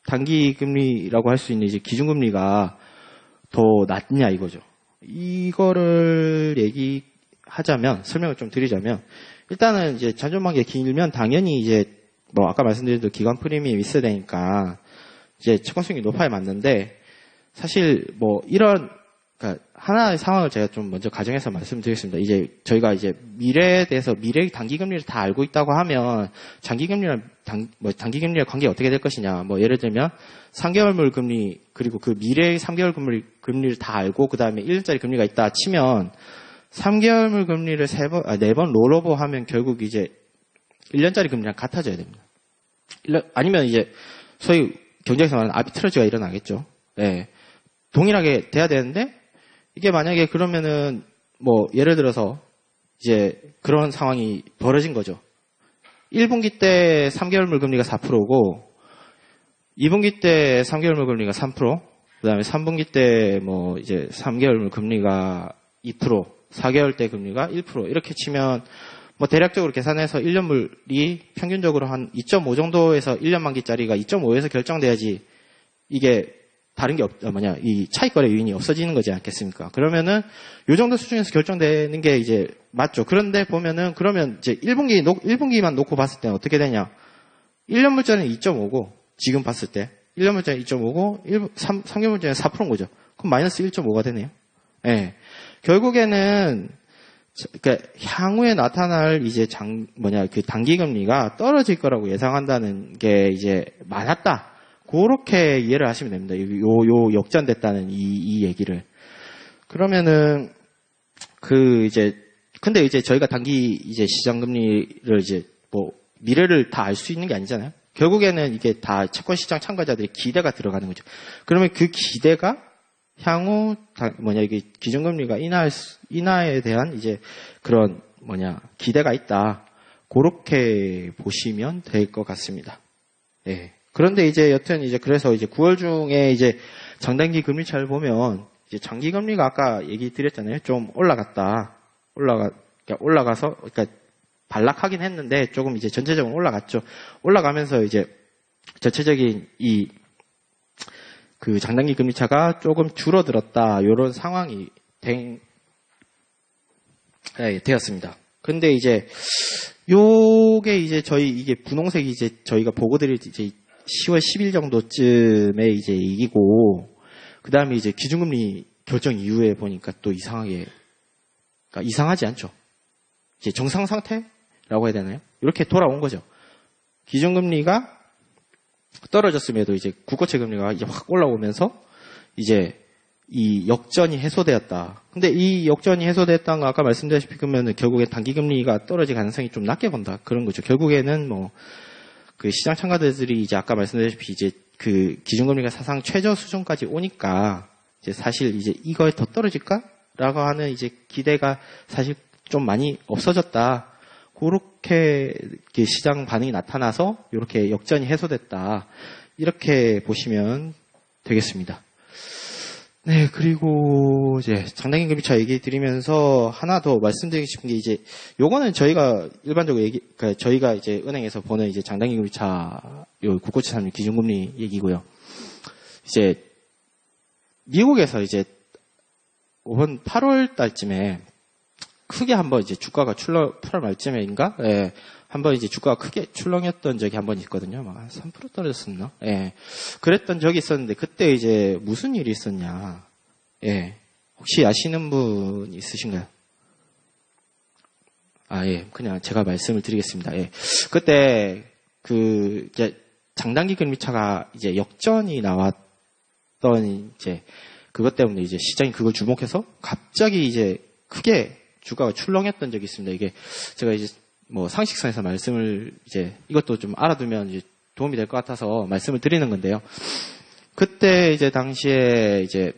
단기 금리라고 할 수 있는 이제 기준금리가 더 낮냐 이거죠. 이거를 설명을 좀 드리자면, 일단은 이제 잔존만기가 길면 당연히 이제 아까 말씀드린 기관 프리미엄이 있어야 되니까 이제 채권 수익률이 높아야 맞는데 사실 뭐 이런 그러니까 하나의 상황을 제가 좀 먼저 가정해서 말씀드리겠습니다. 이제 저희가 이제 미래에 대해서 미래 단기금리를 다 알고 있다고 하면 장기금리랑 단기금리의 관계가 어떻게 될 것이냐. 뭐 예를 들면 3개월물 금리 그리고 그 미래의 3개월 금리를 다 알고 그 다음에 1년짜리 금리가 있다 치면 3개월물 금리를 4번 롤오버 하면 결국 이제 1년짜리 금리랑 같아져야 됩니다. 아니면 이제 소위 경제에서 말하는 아비트러지가 일어나겠죠. 네. 동일하게 돼야 되는데 이게 만약에 그러면은 뭐 예를 들어서 이제 그런 상황이 벌어진 거죠. 1분기 때 3개월물 금리가 4%고 2분기 때 3개월물 금리가 3%, 그다음에 3분기 때 뭐 이제 3개월물 금리가 2%, 4개월 때 금리가 1% 이렇게 치면 뭐 대략적으로 계산해서 1년물이 평균적으로 한 2.5 정도에서 1년 만기짜리가 2.5에서 결정돼야지 이게 다른 게 이 차익거래 요인이 없어지는 거지 않겠습니까? 그러면은 요 정도 수준에서 결정되는 게 이제 맞죠. 그런데 보면은 그러면 이제 1분기만 놓고 봤을 때는 어떻게 되냐? 1년 물자는 2.5고 지금 봤을 때 1년 물자는 2.5고 3개월 물자는 4%인 거죠. 그럼 마이너스 1.5가 되네요. 예. 네. 결국에는 그러니까 향후에 나타날 이제 그 단기금리가 떨어질 거라고 예상한다는 게 이제 많았다. 그렇게 이해를 하시면 됩니다. 요 역전됐다는 이 얘기를. 그러면은, 근데 이제 저희가 단기 이제 시장금리를 이제 뭐, 미래를 다 알 수 있는 게 아니잖아요. 결국에는 이게 다 채권시장 참가자들의 기대가 들어가는 거죠. 그러면 그 기대가 향후, 이게 기준금리가 인하에 대한 이제 그런 기대가 있다. 그렇게 보시면 될 것 같습니다. 예. 그런데 이제 여튼 이제 그래서 이제 9월 중에 이제 장단기 금리차를 보면 이제 장기 금리가 아까 얘기 드렸잖아요. 좀 올라가서 그러니까 반락하긴 했는데 조금 이제 전체적으로 올라갔죠. 올라가면서 이제 전체적인 그 장단기 금리차가 조금 줄어들었다. 이런 상황이 되었습니다. 근데 이제 요게 이제 이게 분홍색이 이제 저희가 보고 드릴 이제 10월 10일 정도쯤에 이제 이기고, 그 다음에 이제 기준금리 결정 이후에 보니까 또 그러니까 이상하지 않죠. 이제 정상 상태라고 해야 되나요? 이렇게 돌아온 거죠. 기준금리가 떨어졌음에도 이제 국고채 금리가 이제 확 올라오면서 이제 이 역전이 해소되었다. 근데 이 역전이 해소됐다는 거 아까 말씀드렸다시피 그러면은 결국에 단기금리가 떨어질 가능성이 좀 낮게 본다. 그런 거죠. 결국에는 그 시장 참가자들이 이제 아까 말씀드렸다시피 이제 그 기준금리가 사상 최저 수준까지 오니까 이제 사실 이제 이거에 더 떨어질까라고 하는 이제 기대가 사실 좀 많이 없어졌다. 그렇게 시장 반응이 나타나서 이렇게 역전이 해소됐다. 이렇게 보시면 되겠습니다. 네, 그리고 이제 장단기 금리차 얘기 드리면서 하나 더 말씀드리고 싶은 게 이제 요거는 저희가 일반적으로 그러니까 저희가 이제 은행에서 보는 이제 장단기 금리차 요 국고채 산물 기준금리 얘기고요. 이제 미국에서 이제 이번 8월 달쯤에 크게 한번 이제 주가가 8월 말쯤인가? 예. 한번 이제 주가가 크게 출렁였던 적이 한 번 있거든요. 막 한 3% 떨어졌었나? 예. 그랬던 적이 있었는데, 그때 이제 무슨 일이 있었냐. 예. 혹시 아시는 분 있으신가요? 예. 그냥 제가 말씀을 드리겠습니다. 예. 그때, 이제 장단기 금리차가 이제 역전이 나왔던 이제 그것 때문에 이제 시장이 그걸 주목해서 갑자기 이제 크게 주가가 출렁였던 적이 있습니다. 이게 제가 이제 상식선에서 말씀을 이제 이것도 좀 알아두면 이제 도움이 될 것 같아서 말씀을 드리는 건데요. 그때 이제 당시에 이제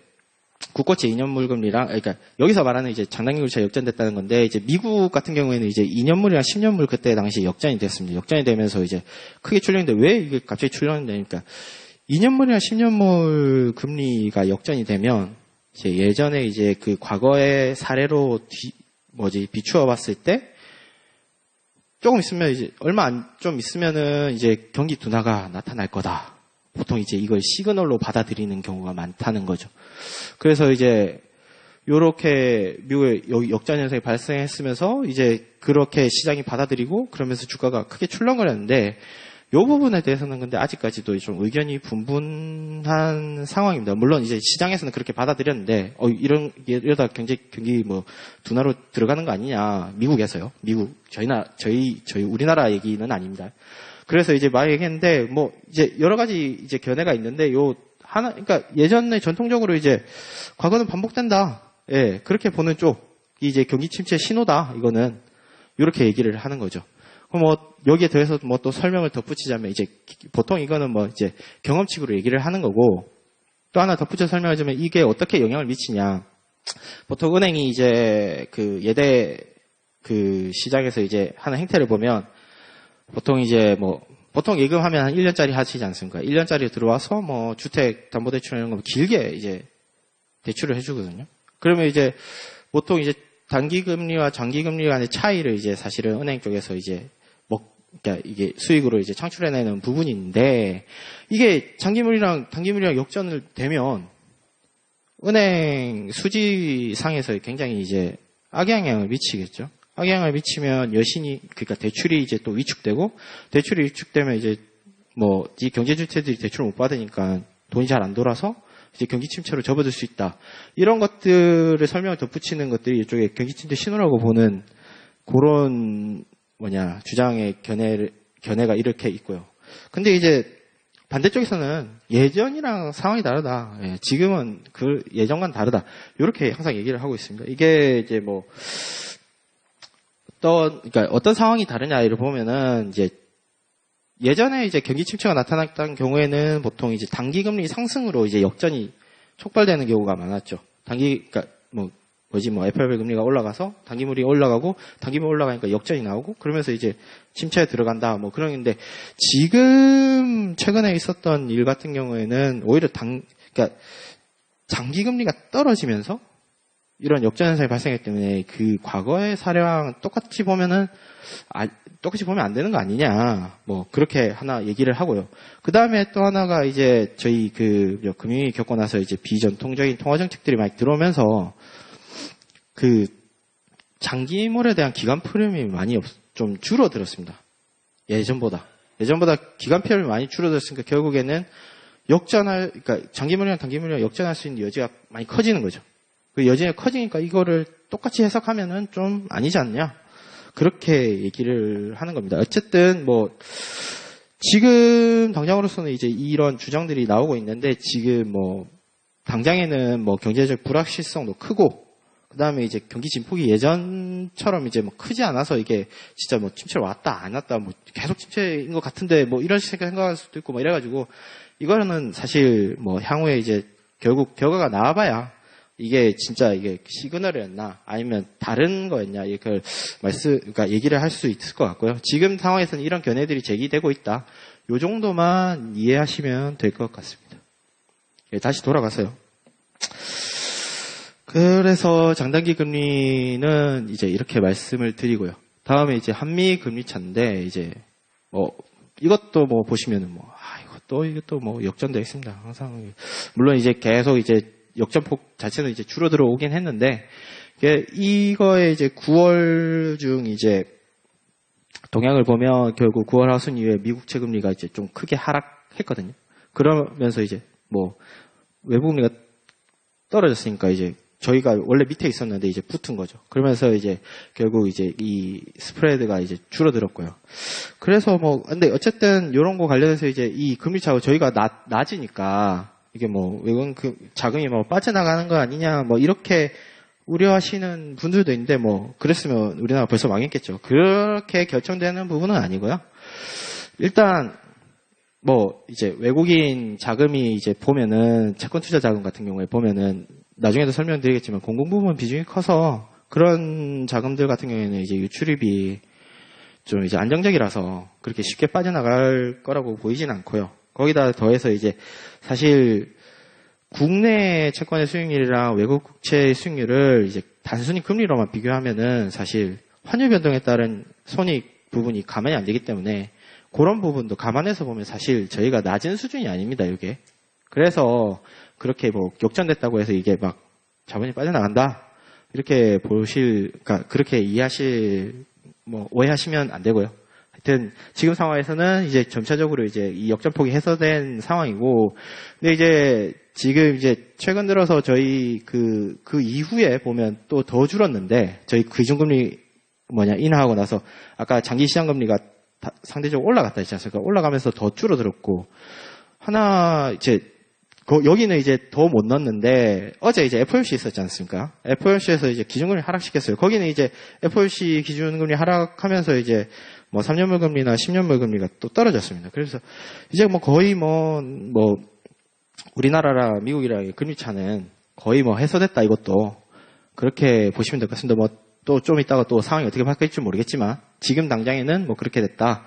국고채 2년물 금리랑 그러니까 여기서 말하는 이제 장단기 금리차 역전됐다는 건데 이제 미국 같은 경우에는 이제 2년물이랑 10년물 그때 당시에 역전이 됐습니다. 역전이 되면서 이제 크게 출렁인데 왜 이게 갑자기 출렁이 되니까 2년물이랑 10년물 금리가 역전이 되면 이제 예전에 이제 그 과거의 사례로 비추어 봤을 때 조금 있으면 이제 좀 있으면은 이제 경기 둔화가 나타날 거다. 보통 이제 이걸 시그널로 받아들이는 경우가 많다는 거죠. 그래서 이제 요렇게 미국의 역전 현상이 발생했으면서 이제 그렇게 시장이 받아들이고 그러면서 주가가 크게 출렁거렸는데 부분에 대해서는 근데 아직까지도 좀 의견이 분분한 상황입니다. 물론 이제 시장에서는 그렇게 받아들였는데, 이러다 경기 뭐, 둔화로 들어가는 거 아니냐. 미국에서요. 저희 우리나라 얘기는 아닙니다. 그래서 이제 막 얘기했는데, 뭐, 이제 여러 가지 이제 견해가 있는데, 그러니까 예전에 전통적으로 이제, 과거는 반복된다. 예, 그렇게 보는 쪽이 이제 경기 침체 신호다. 이거는. 이렇게 얘기를 하는 거죠. 그럼 뭐, 여기에 더해서 뭐 또 설명을 덧붙이자면, 이제, 보통 이거는 뭐 이제 경험칙으로 얘기를 하는 거고, 또 하나 덧붙여 설명하자면 이게 어떻게 영향을 미치냐. 보통 은행이 이제 예대 시장에서 이제 하는 행태를 보면, 보통 이제 보통 예금하면 한 1년짜리 하시지 않습니까? 1년짜리 들어와서 뭐 주택담보대출 이런 거 길게 이제 대출을 해주거든요. 그러면 이제 보통 이제 단기금리와 장기금리 간의 차이를 이제 사실은 은행 쪽에서 이제 그러니까 이게 수익으로 이제 창출해내는 부분인데, 이게 장기물이랑 단기물이랑 역전을 되면 은행 수지상에서 굉장히 이제 악영향을 미치겠죠. 악영향을 미치면 여신이, 그러니까 대출이 이제 또 위축되고, 대출이 위축되면 이제 이 경제주체들이 대출을 못 받으니까 돈이 잘 안 돌아서 이제 경기 침체로 접어들 수 있다. 이런 것들을 설명을 덧붙이는 것들이 이쪽에 경기 침체 신호라고 보는 그런 주장의 견해가 이렇게 있고요. 근데 이제 반대쪽에서는 예전이랑 상황이 다르다. 예, 지금은 예전과는 다르다. 이렇게 항상 얘기를 하고 있습니다. 이게 이제 그러니까 어떤 상황이 다르냐를 보면은 이제 예전에 이제 경기 침체가 나타났던 경우에는 보통 이제 단기금리 상승으로 이제 역전이 촉발되는 경우가 많았죠. 그러니까 FRB 금리가 올라가서 단기물이 올라가고, 단기물 올라가니까 역전이 나오고, 그러면서 이제 침체에 들어간다, 그런데 지금 최근에 있었던 일 같은 경우에는 오히려 그러니까 장기금리가 떨어지면서 이런 역전 현상이 발생했기 때문에 과거의 사례랑 똑같이 보면 안 되는 거 아니냐. 그렇게 하나 얘기를 하고요. 그 다음에 또 하나가 이제 저희 금융위 겪고 나서 이제 비전통적인 통화정책들이 많이 들어오면서 장기물에 대한 기간 프리미엄이 많이 좀 줄어들었습니다. 예전보다 기간 프리미엄이 많이 줄어들었으니까 결국에는 그러니까 장기물이랑 단기물이랑 역전할 수 있는 여지가 많이 커지는 거죠. 그 여지가 커지니까 이거를 똑같이 해석하면은 좀 아니지 않냐. 그렇게 얘기를 하는 겁니다. 어쨌든 지금 당장으로서는 이제 이런 주장들이 나오고 있는데, 지금 당장에는 경제적 불확실성도 크고, 그 다음에 이제 경기 진폭이 예전처럼 이제 크지 않아서 이게 진짜 침체로 왔다 안 왔다 계속 침체인 것 같은데 이런 생각할 수도 있고 이래가지고, 이거는 사실 향후에 이제 결국 결과가 나와봐야 이게 진짜 이게 시그널이었나 아니면 다른 거였냐 그러니까 얘기를 할 수 있을 것 같고요. 지금 상황에서는 이런 견해들이 제기되고 있다. 요 정도만 이해하시면 될 것 같습니다. 예, 다시 돌아가서요. 그래서 장단기 금리는 이제 이렇게 말씀을 드리고요. 다음에 이제 한미 금리 차인데, 이제 이것도 보시면은 이것도 역전되어 있습니다. 항상 물론 이제 계속 이제 역전폭 자체는 이제 줄어들어 오긴 했는데, 이거에 이제 9월 중 이제 동향을 보면 결국 9월 하순 이후에 미국 채금리가 이제 좀 크게 하락했거든요. 그러면서 이제 외국금리가 떨어졌으니까 이제 저희가 원래 밑에 있었는데 이제 붙은 거죠. 그러면서 이제 결국 이제 이 스프레드가 이제 줄어들었고요. 그래서 근데 어쨌든 이런 거 관련해서 이제 이 금리 차가 저희가 낮으니까 이게 외국인 자금이 빠져나가는 거 아니냐 이렇게 우려하시는 분들도 있는데 그랬으면 우리나라 벌써 망했겠죠. 그렇게 결정되는 부분은 아니고요. 일단 이제 외국인 자금이 이제 보면은 채권 투자 자금 같은 경우에 보면은 나중에도 설명드리겠지만 공공부문 비중이 커서 그런 자금들 같은 경우에는 이제 유출입이 좀 이제 안정적이라서 그렇게 쉽게 빠져나갈 거라고 보이진 않고요. 거기다 더해서 이제 사실 국내 채권의 수익률이랑 외국 국채의 수익률을 이제 단순히 금리로만 비교하면은 사실 환율 변동에 따른 손익 부분이 감안이 안 되기 때문에 그런 부분도 감안해서 보면 사실 저희가 낮은 수준이 아닙니다, 이게. 그래서 그렇게 역전됐다고 해서 이게 자본이 빠져나간다. 이렇게 그러니까 그렇게 이해하실, 오해하시면 안 되고요. 하여튼 지금 상황에서는 이제 점차적으로 이제 이 역전폭이 해소된 상황이고, 근데 이제 지금 이제 최근 들어서 저희 그 이후에 보면 또 더 줄었는데, 저희 기준금리 인하하고 나서 아까 장기 시장 금리가 상대적으로 올라갔다 했지 않습니까? 올라가면서 더 줄어들었고, 하나 이제 여기는 이제 더 못 넣었는데, 어제 이제 FOMC 있었지 않습니까? FOMC에서 이제 기준금리 하락시켰어요. 거기는 이제 FOMC 기준금리 하락하면서 이제 뭐 3년물 금리나 10년물 금리가 또 떨어졌습니다. 그래서 이제 뭐 거의 우리나라랑 미국이랑 금리 차는 거의 뭐 해소됐다, 이것도. 그렇게 보시면 될 것 같습니다. 뭐 또 좀 이따가 또 상황이 어떻게 바뀔지 모르겠지만, 지금 당장에는 뭐 그렇게 됐다.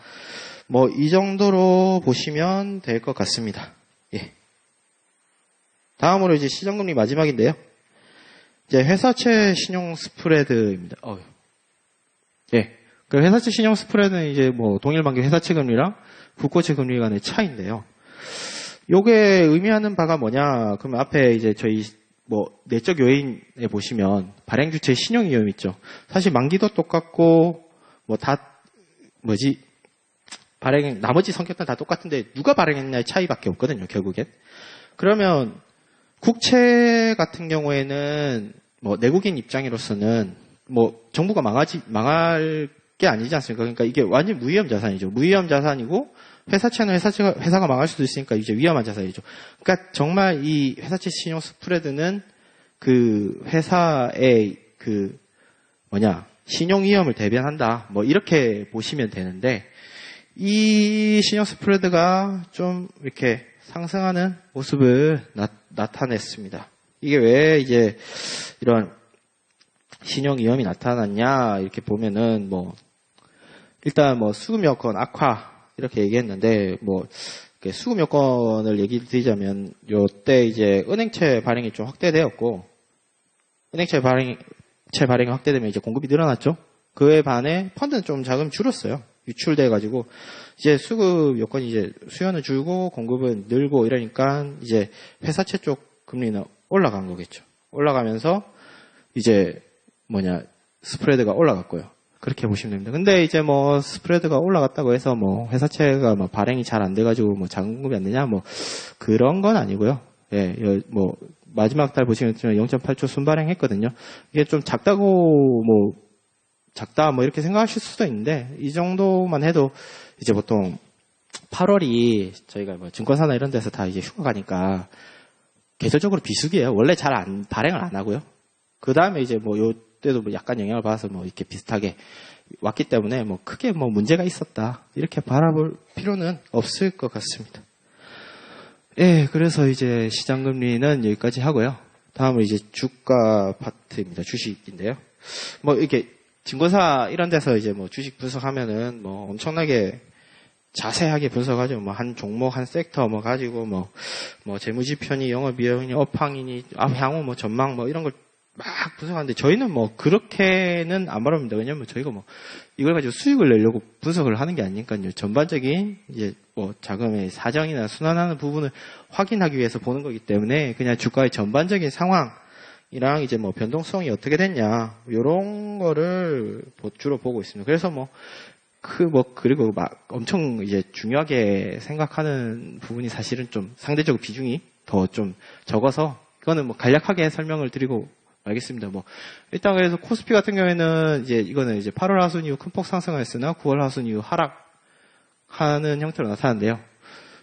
뭐 이 정도로 보시면 될 것 같습니다. 예. 다음으로 이제 시장금리 마지막인데요. 이제 회사채 신용 스프레드입니다. 예. 그 회사채 신용 스프레드는 이제 뭐 동일반기 회사채 금리랑 국고채 금리 간의 차이인데요. 요게 의미하는 바가 뭐냐? 그러면 앞에 이제 저희 뭐 내적 요인에 보시면 발행 주체 신용 위험 있죠. 사실 만기도 똑같고 뭐 나머지 성격들은 다 똑같은데 누가 발행했냐의 차이밖에 없거든요, 결국엔. 그러면 국채 같은 경우에는 뭐 내국인 입장으로서는 뭐 정부가 망할 게 아니지 않습니까? 그러니까 이게 완전 무위험 자산이죠. 무위험 자산이고, 회사채는 회사가 망할 수도 있으니까 이제 위험한 자산이죠. 그러니까 정말 이 회사채 신용 스프레드는 그 회사의 신용 위험을 대변한다. 뭐 이렇게 보시면 되는데, 이 신용 스프레드가 좀 이렇게 상승하는 모습을 나타냈습니다. 이게 왜 이제 이런 신용 위험이 나타났냐, 이렇게 보면은 일단 수급 여건 악화 이렇게 얘기했는데, 수급 여건을 얘기 드리자면, 요때 이제 은행채 발행이 좀 확대되었고, 은행채 발행이 확대되면 이제 공급이 늘어났죠. 그에 반해 펀드는 좀 자금 줄었어요. 유출돼가지고, 이제 수급 여건이 이제 수요는 줄고 공급은 늘고 이러니까 이제 회사채 쪽 금리는 올라간 거겠죠. 올라가면서 이제 스프레드가 올라갔고요. 그렇게 보시면 됩니다. 근데 이제 스프레드가 올라갔다고 해서 회사채가 발행이 잘 안 돼가지고 자금 공급이 안 되냐, 그런 건 아니고요. 예, 마지막 달 보시면 0.8조 순발행했거든요. 이게 좀 작다 이렇게 생각하실 수도 있는데, 이 정도만 해도 이제 보통 8월이 저희가 증권사나 이런 데서 다 이제 휴가 가니까 계절적으로 비수기예요. 원래 발행을 안 하고요. 그 다음에 이제 요때도 약간 영향을 받아서 이렇게 비슷하게 왔기 때문에 크게 문제가 있었다, 이렇게 바라볼 필요는 없을 것 같습니다. 예, 그래서 이제 시장금리는 여기까지 하고요. 다음은 이제 주가 파트입니다. 주식인데요. 이렇게 증권사 이런 데서 이제 주식 분석하면은 엄청나게 자세하게 분석하죠. 한 종목, 한 섹터 가지고 재무지표니, 영업이익이니, 업황이니, 향후 전망 이런 걸 막 분석하는데, 저희는 그렇게는 안 바랍니다. 왜냐면 저희가 이걸 가지고 수익을 내려고 분석을 하는 게 아니니까요. 전반적인 이제 자금의 사정이나 순환하는 부분을 확인하기 위해서 보는 거기 때문에, 그냥 주가의 전반적인 상황이랑 이제 변동성이 어떻게 됐냐, 요런 거를 주로 보고 있습니다. 그래서 그리고 엄청 이제 중요하게 생각하는 부분이 사실은 좀 상대적으로 비중이 더 좀 적어서, 그거는 간략하게 설명을 드리고 알겠습니다. 일단 그래서 코스피 같은 경우에는 이거는 8월 하순 이후 큰 폭 상승하였으나 9월 하순 이후 하락하는 형태로 나타났는데요.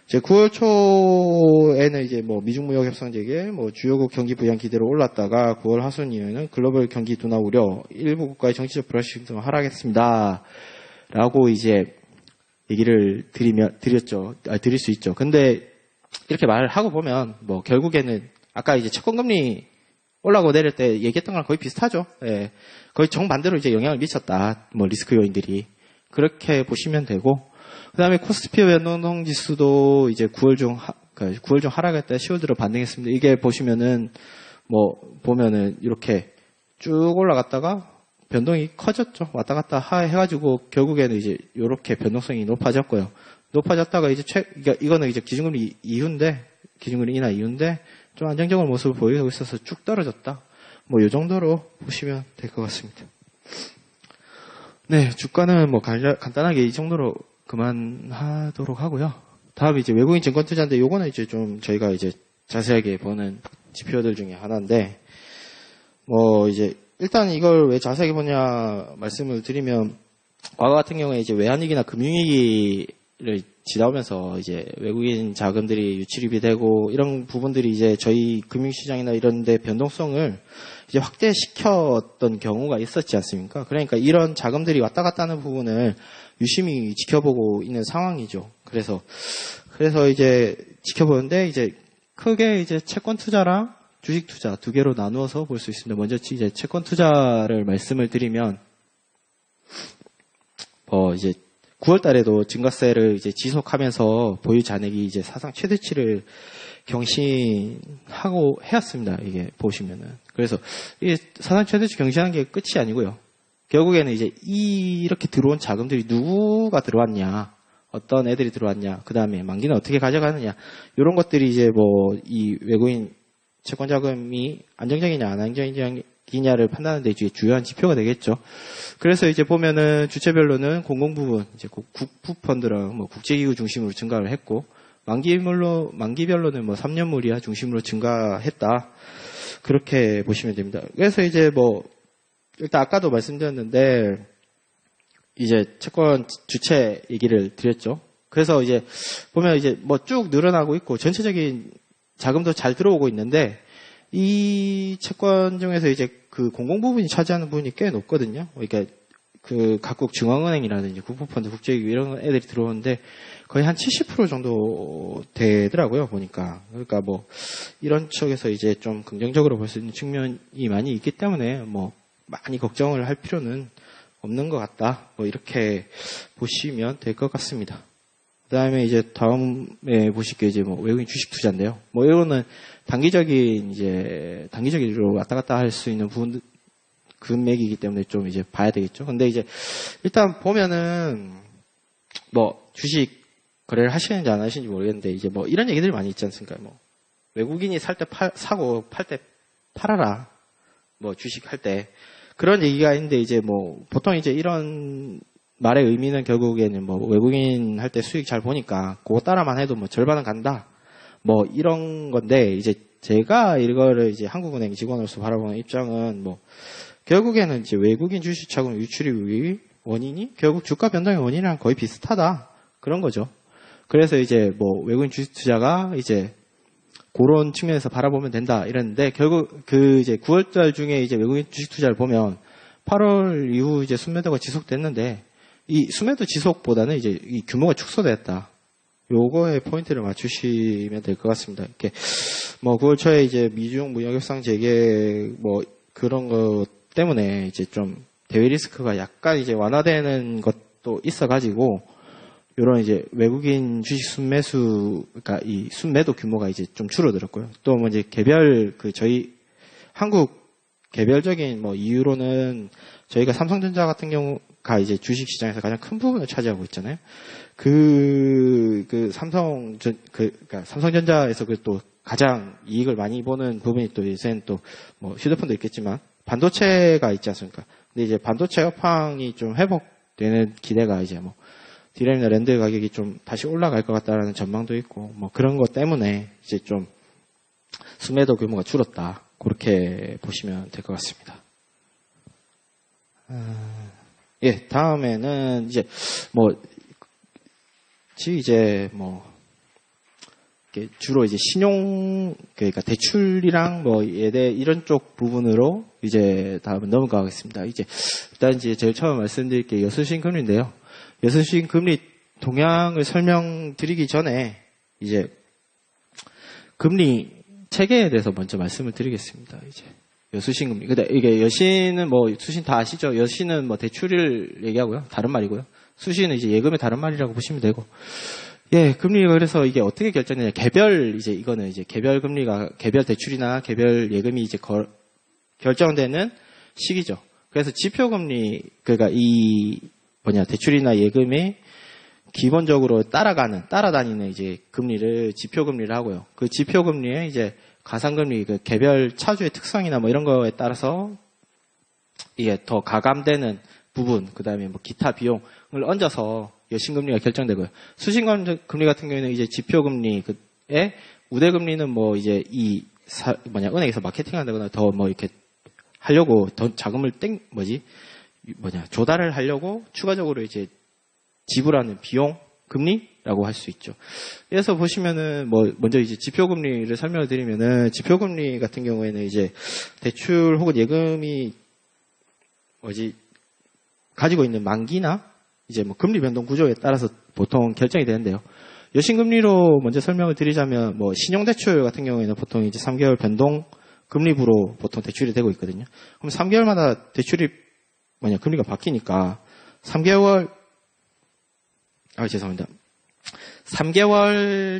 9월 초에는 미중 무역 협상 재개, 주요국 경기 부양 기대로 올랐다가 9월 하순 이후에는 글로벌 경기 둔화 우려, 일부 국가의 정치적 불확실성 등을 하락했습니다. 라고 얘기를 드릴 수 있죠. 근데 이렇게 말을 하고 보면 결국에는 아까 채권금리 올라가고 내릴 때 얘기했던 거랑 거의 비슷하죠. 예. 거의 정반대로 영향을 미쳤다. 리스크 요인들이. 그렇게 보시면 되고, 그 다음에 코스피 연동성 지수도 9월 중 하락했다 10월 들어 반등했습니다. 이게 보시면은, 보면은 이렇게 쭉 올라갔다가 변동이 커졌죠. 왔다 갔다 해가지고 결국에는 이렇게 변동성이 높아졌고요. 높아졌다가 이거는 기준금리 인하 이후인데, 좀 안정적인 모습을 보이고 있어서 쭉 떨어졌다. 요 정도로 보시면 될 것 같습니다. 네, 주가는 뭐 간단하게 이 정도로 그만하도록 하고요. 다음 이제 외국인 증권 투자인데 요거는 이제 좀 저희가 이제 자세하게 보는 지표들 중에 하나인데 뭐 이제 일단 이걸 왜 자세하게 보냐 말씀을 드리면 과거 같은 경우에 이제 외환위기나 금융위기를 지나오면서 이제 외국인 자금들이 유출입이 되고 이런 부분들이 이제 저희 금융시장이나 이런 데 변동성을 이제 확대시켰던 경우가 있었지 않습니까? 그러니까 이런 자금들이 왔다 갔다 하는 부분을 유심히 지켜보고 있는 상황이죠. 그래서 이제 지켜보는데 이제 크게 이제 채권 투자랑 주식 투자 두 개로 나누어서 볼 수 있습니다. 먼저 이제 채권 투자를 말씀을 드리면 이제 9월 달에도 증가세를 이제 지속하면서 보유 잔액이 이제 사상 최대치를 경신하고 해왔습니다. 이게 보시면은. 그래서 이게 사상 최대치 경신한 게 끝이 아니고요. 결국에는 이제 이렇게 들어온 자금들이 누구가 들어왔냐, 어떤 애들이 들어왔냐, 그 다음에 만기는 어떻게 가져가느냐, 이런 것들이 이제 뭐 이 외국인 채권 자금이 안정적이냐, 안 안정적이냐를 판단하는 데 주요한 지표가 되겠죠. 그래서 이제 보면은 주체별로는 공공부문, 이제 국부펀드랑 뭐 국제기구 중심으로 증가를 했고, 만기별로는 뭐 3년물 이하 중심으로 증가했다. 그렇게 보시면 됩니다. 그래서 이제 뭐, 일단 아까도 말씀드렸는데, 이제 채권 주체 얘기를 드렸죠. 그래서 이제 보면 이제 뭐 쭉 늘어나고 있고, 전체적인 자금도 잘 들어오고 있는데, 이 채권 중에서 이제 그 공공부분이 차지하는 부분이 꽤 높거든요. 그러니까 그 각국 중앙은행이라든지 국부펀드, 국제기구 이런 애들이 들어오는데 거의 한 70% 정도 되더라고요, 보니까. 그러니까 뭐 이런 쪽에서 이제 좀 긍정적으로 볼 수 있는 측면이 많이 있기 때문에 뭐 많이 걱정을 할 필요는 없는 것 같다. 뭐 이렇게 보시면 될 것 같습니다. 그 다음에 이제 다음에 보실 게 이제 뭐 외국인 주식 투자인데요. 뭐 이거는 단기적으로 왔다 갔다 할 수 있는 부분, 금액이기 때문에 좀 이제 봐야 되겠죠. 근데 이제 일단 보면은 뭐 주식 거래를 하시는지 안 하시는지 모르겠는데 이제 뭐 이런 얘기들이 많이 있지 않습니까? 뭐 외국인이 살 때 사고 팔 때 팔아라. 뭐 주식 할 때 그런 얘기가 있는데 이제 뭐 보통 이제 이런 말의 의미는 결국에는 뭐 외국인 할 때 수익 잘 보니까 그거 따라만 해도 뭐 절반은 간다. 뭐 이런 건데 이제 제가 이거를 이제 한국은행 직원으로서 바라보는 입장은 뭐 결국에는 이제 외국인 주식 자금 유출입의 원인이 결국 주가 변동의 원인이랑 거의 비슷하다. 그런 거죠. 그래서 이제 뭐 외국인 주식 투자가 이제 그런 측면에서 바라보면 된다 이랬는데 결국 그 이제 9월달 중에 이제 외국인 주식 투자를 보면 8월 이후 이제 순매도가 지속됐는데 이 순매도 지속보다는 이제 이 규모가 축소됐다. 요거에 포인트를 맞추시면 될 것 같습니다. 이렇게 뭐 9월 초에 이제 미중 무역 협상 재개 뭐 그런 것 때문에 이제 좀 대외 리스크가 약간 이제 완화되는 것도 있어가지고 요런 이제 외국인 주식 순매수 그러니까 이 순매도 규모가 이제 좀 줄어들었고요. 또 뭐 이제 개별 저희 한국 개별적인 뭐 이유로는 저희가 삼성전자 같은 경우가 이제 주식 시장에서 가장 큰 부분을 차지하고 있잖아요. 그러니까 삼성전자에서 또 가장 이익을 많이 보는 부분이 또 요새는 또 뭐 휴대폰도 있겠지만 반도체가 있지 않습니까? 근데 이제 반도체 업황이 좀 회복되는 기대가 이제 뭐 디램이나 랜드 가격이 좀 다시 올라갈 것 같다라는 전망도 있고 뭐 그런 것 때문에 이제 좀 순매도 규모가 줄었다. 그렇게 보시면 될 것 같습니다. 예, 다음에는 이제 주로 이제 신용, 그러니까 대출이랑 뭐 예대 이런 쪽 부분으로 이제 다음은 넘어가겠습니다. 이제 일단 이제 제일 처음 말씀드릴 게 여수신 금리인데요. 여수신 금리 동향을 설명드리기 전에 이제 금리 체계에 대해서 먼저 말씀을 드리겠습니다. 이제 여수신 금리. 근데 이게 여신은 뭐 수신 다 아시죠? 여신은 뭐 대출을 얘기하고요. 다른 말이고요. 수신은 이제 예금의 다른 말이라고 보시면 되고. 예, 금리가 그래서 이게 어떻게 결정되냐. 이거는 이제 개별 금리가, 개별 대출이나 개별 예금이 이제 결정되는 시기죠. 그래서 지표금리, 그러니까 대출이나 예금이 기본적으로 따라다니는 이제 금리를 지표금리를 하고요. 그 지표금리에 이제 가상금리, 그 개별 차주의 특성이나 뭐 이런 거에 따라서 이게 더 가감되는 부분, 그 다음에 뭐 기타 비용을 얹어서 여신금리가 결정되고요. 수신금리 같은 경우에는 이제 지표금리에 우대금리는 뭐 이제 은행에서 마케팅 한다거나 더 뭐 이렇게 하려고 더 자금을 조달을 하려고 추가적으로 이제 지불하는 비용 금리라고 할 수 있죠. 그래서 보시면은 먼저 이제 지표금리를 설명을 드리면은 지표금리 같은 경우에는 이제 대출 혹은 예금이 가지고 있는 만기나 이제 뭐 금리 변동 구조에 따라서 보통 결정이 되는데요. 여신금리로 먼저 설명을 드리자면 신용대출 같은 경우에는 보통 이제 3개월 변동 금리부로 보통 대출이 되고 있거든요. 그럼 3개월마다 대출이 금리가 바뀌니까 3개월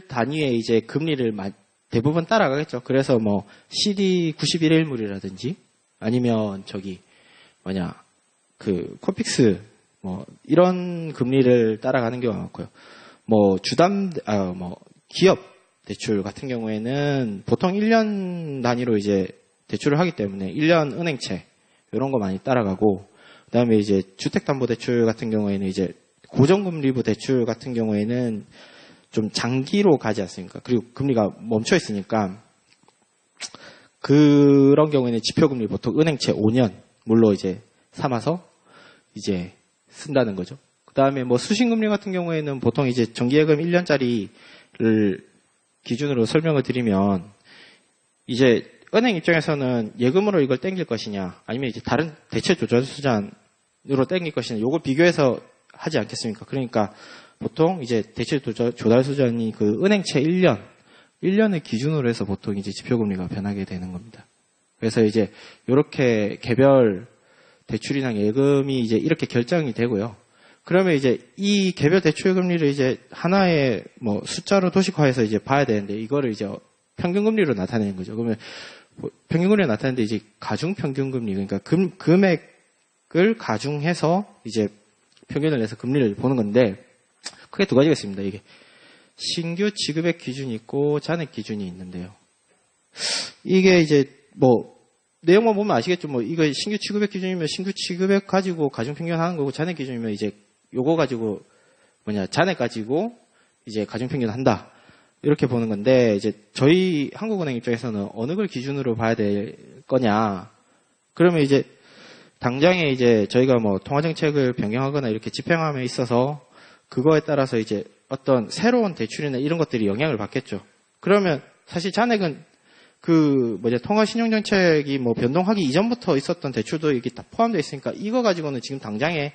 단위의 이제 금리를 대부분 따라가겠죠. 그래서 CD 91일물이라든지 아니면 코픽스 이런 금리를 따라가는 경우가 많고요. 기업 대출 같은 경우에는 보통 1년 단위로 이제 대출을 하기 때문에 1년 은행채 이런 거 많이 따라가고, 그다음에 이제 주택담보대출 같은 경우에는 이제 고정금리부 대출 같은 경우에는 좀 장기로 가지 않습니까? 그리고 금리가 멈춰 있으니까 그런 경우에는 지표금리 보통 은행채 5년물로 이제 삼아서 이제 쓴다는 거죠. 그 다음에 수신금리 같은 경우에는 보통 이제 정기예금 1년짜리를 기준으로 설명을 드리면 이제 은행 입장에서는 예금으로 이걸 땡길 것이냐 아니면 이제 다른 대체 조달 수단으로 땡길 것이냐 요걸 비교해서 하지 않겠습니까? 그러니까 보통 이제 대체 조달 수단이 그 은행채 1년을 기준으로 해서 보통 이제 지표금리가 변하게 되는 겁니다. 그래서 이제 이렇게 개별 대출이나 예금이 이제 이렇게 결정이 되고요. 그러면 이제 이 개별 대출 금리를 이제 하나의 숫자로 도식화해서 이제 봐야 되는데 이거를 이제 평균금리로 나타내는 거죠. 그러면 평균금리로 나타내는데 이제 가중평균금리, 그러니까 금액을 가중해서 이제 평균을 내서 금리를 보는 건데 크게 두 가지가 있습니다. 이게 신규 지급액 기준이 있고 잔액 기준이 있는데요. 이게 이제 내용만 보면 아시겠죠. 이거 신규 취급액 기준이면 신규 취급액 가지고 가중평균 하는 거고, 잔액 기준이면 이제 요거 가지고 잔액 가지고 이제 가중평균 한다. 이렇게 보는 건데, 이제 저희 한국은행 입장에서는 어느 걸 기준으로 봐야 될 거냐. 그러면 이제 당장에 이제 저희가 통화정책을 변경하거나 이렇게 집행함에 있어서 그거에 따라서 이제 어떤 새로운 대출이나 이런 것들이 영향을 받겠죠. 그러면 사실 잔액은 통화신용정책이 변동하기 이전부터 있었던 대출도 이게 다 포함되어 있으니까 이거 가지고는 지금 당장에